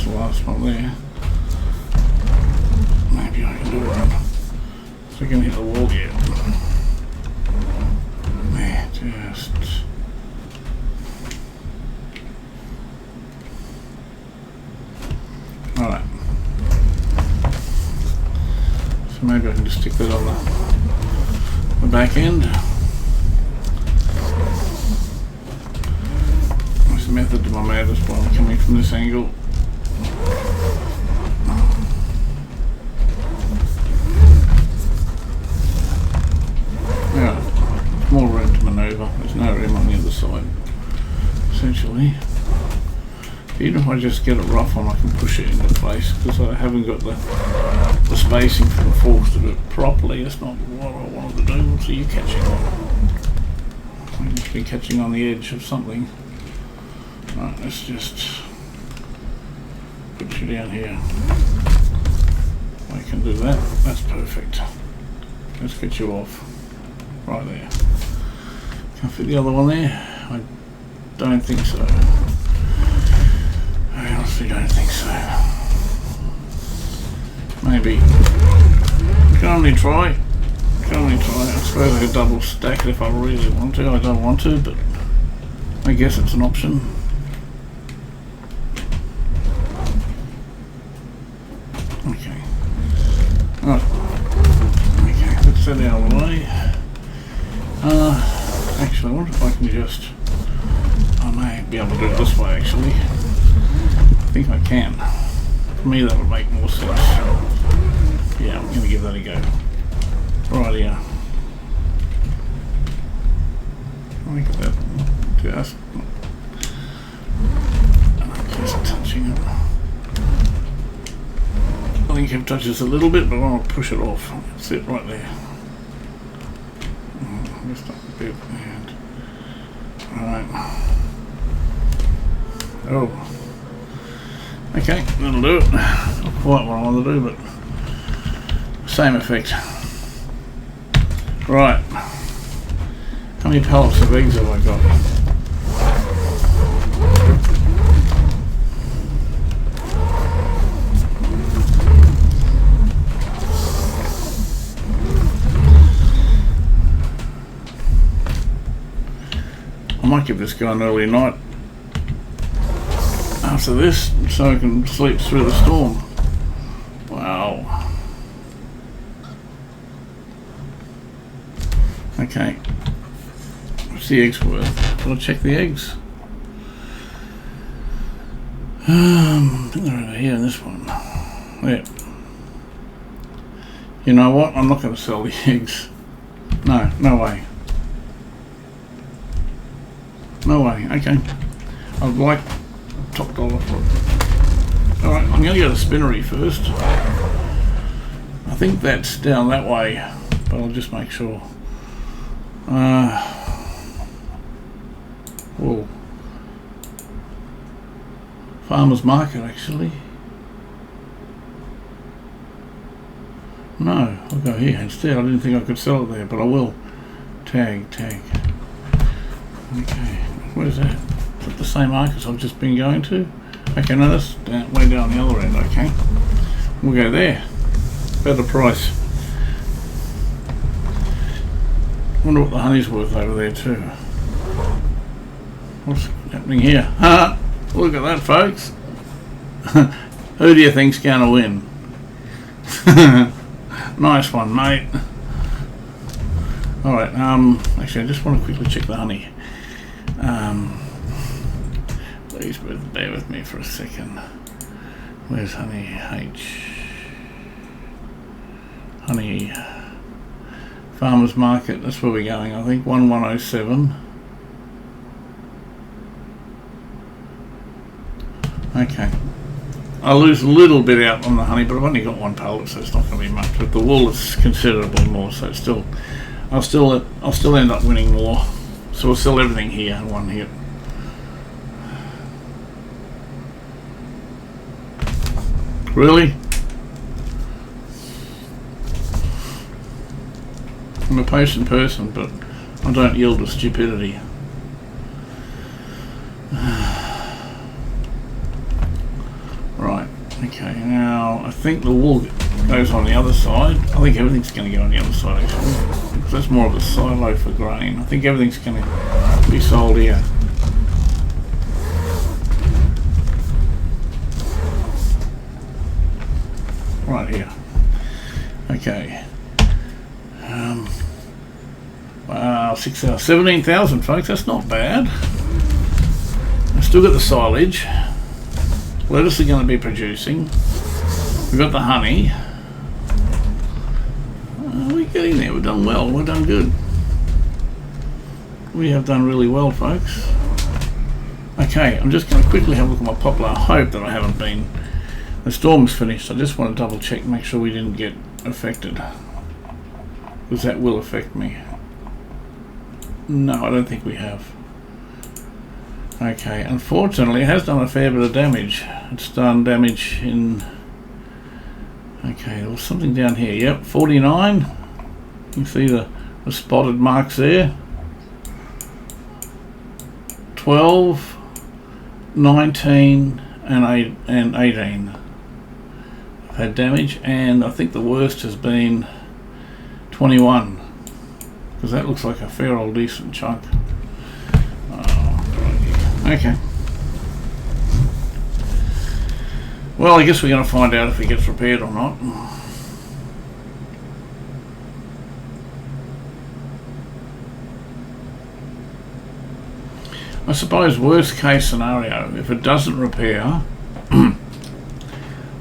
Last one there. Maybe I can do it. So I can hit the wall yet. There, just. Alright. So maybe I can just stick that on the back end. There's a method to my madness while I'm coming from this angle. More room to manoeuvre, there's no room on the other side, essentially. Even if I just get it rough on, I can push it into place, because I haven't got the spacing for the forks to do it properly. That's not what I wanted to do, so you're catching on. I must be catching on the edge of something. Right, let's just put you down here. I can do that. That's perfect. Let's get you off. Right there. Can I fit the other one there? I don't think so. I honestly don't think so. Maybe. Can only try. Can only try. I suppose I could double stack it if I really want to. I don't want to, but I guess it's an option. Okay. Right. Okay, let's set it out of the way. Actually, I wonder if I can just... I may be able to do it this way, actually. I think I can. For me, that would make more sense. Yeah, I'm going to give that a go. Right here. Look at that. Just touching it. I think it touches a little bit, but I want to push it off. That's it right there. Just up a bit. Alright. Oh. Okay, that'll do it. Not quite what I want to do, but same effect. Right. How many pallets of eggs have I got? I might give this guy an early night after this so I can sleep through the storm. Wow. Okay. What's the eggs worth? Will I check the eggs? I think they're over here in this one. Yep. You know what? I'm not going to sell the eggs. No, no way. No way, okay. I'd like top dollar for it. Alright, I'm going to go to Spinnery first. I think that's down that way, but I'll just make sure. Whoa. Farmer's Market, actually. No, I'll go here instead. I didn't think I could sell it there, but I will. Tag. Okay. Where's that? Is that the same markets I've just been going to? Okay, no, that's way down the other end, okay. We'll go there. Better price. Wonder what the honey's worth over there too. What's happening here? Ha! Look at that, folks. Who do you think's gonna win? Nice one, mate. Alright, actually I just want to quickly check the honey. Please bear with me for a second. Where's honey? Honey Farmer's Market, that's where we're going, I think. 1107. Okay. I lose a little bit out on the honey, but I've only got one pallet, so it's not going to be much. With the wool, it's considerably more, so it's still, I'll still end up winning more. So we'll sell everything here in one hit. Really? I'm a patient person, but I don't yield to stupidity. Right, okay, now I think the wool goes on the other side. I think everything's going to go on the other side actually. That's more of a silo for grain. I think everything's going to be sold here. Right here. Okay. Wow, 6,000, 17,000 folks, that's not bad. I've still got the silage. Lettuce are going to be producing. We've got the honey. We're getting there, we've done well, we've done good. We have done really well, folks. Okay, I'm just going to quickly have a look at my poplar. I hope that I haven't been... The storm's finished, I just want to double check, make sure we didn't get affected. Because that will affect me. No, I don't think we have. Okay, unfortunately it has done a fair bit of damage. It's done damage in... Okay, there was something down here. Yep, 49. You can see the spotted marks there. 12, 19 and 18 have had damage, and I think the worst has been 21, because that looks like a fair old decent chunk. Okay. Well, I guess we're going to find out if it gets repaired or not. I suppose worst case scenario, if it doesn't repair, I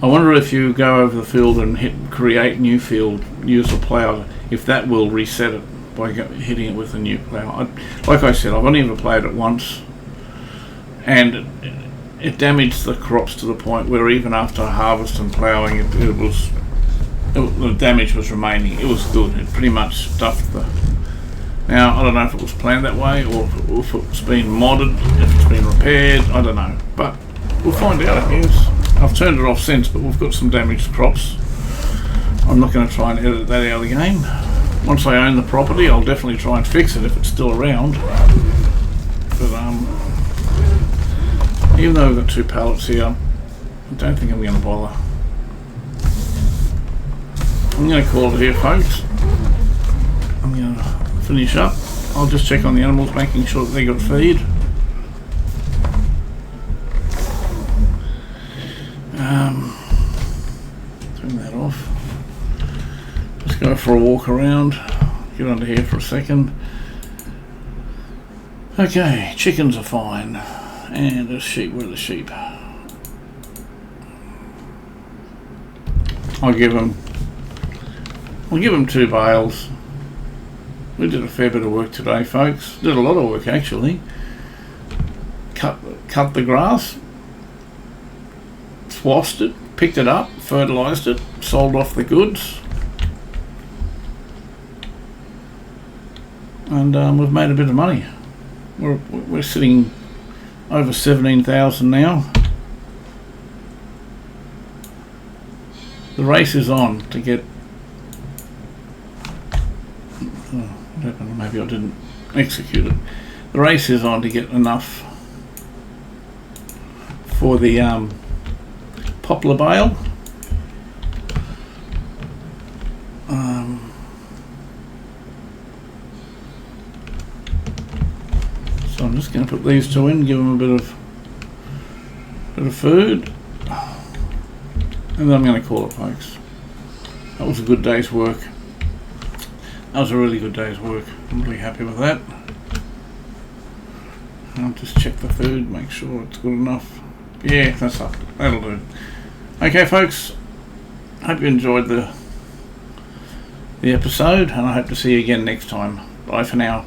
wonder if you go over the field and create new field, use a plough, if that will reset it by hitting it with a new plough. Like I said, I've only ever ploughed it once, and it damaged the crops to the point where even after harvest and ploughing, the damage was remaining. It was good. It pretty much stuffed the... Now, I don't know if it was planned that way, or if it's been modded, if it's been repaired, I don't know. But we'll find out, I guess. I've turned it off since, but we've got some damaged crops. I'm not going to try and edit that out of the game. Once I own the property, I'll definitely try and fix it if it's still around. But even though we've got 2 pallets here, I don't think I'm going to bother. I'm going to call it here, folks. I'm going to finish up. I'll just check on the animals, making sure that they got feed. Turn that off. Just go for a walk around. Get under here for a second. Okay, chickens are fine. And the sheep, where are the sheep? I'll give them 2 bales. We did a fair bit of work today, folks. Did a lot of work, actually. Cut the grass, swassed it, picked it up, fertilised it, sold off the goods, and we've made a bit of money. We're sitting over 17,000 now. The race is on to get... Maybe I didn't execute it. The race is on to get enough for the poplar bale. So I'm just going to put these 2 in, give them a bit of food, and then I'm going to call it, folks. That was a good day's work. That was a really good day's work. I'm really happy with that. I'll just check the food, make sure it's good enough. Yeah, that's up. That'll do. Okay, folks. Hope you enjoyed the episode, and I hope to see you again next time. Bye for now.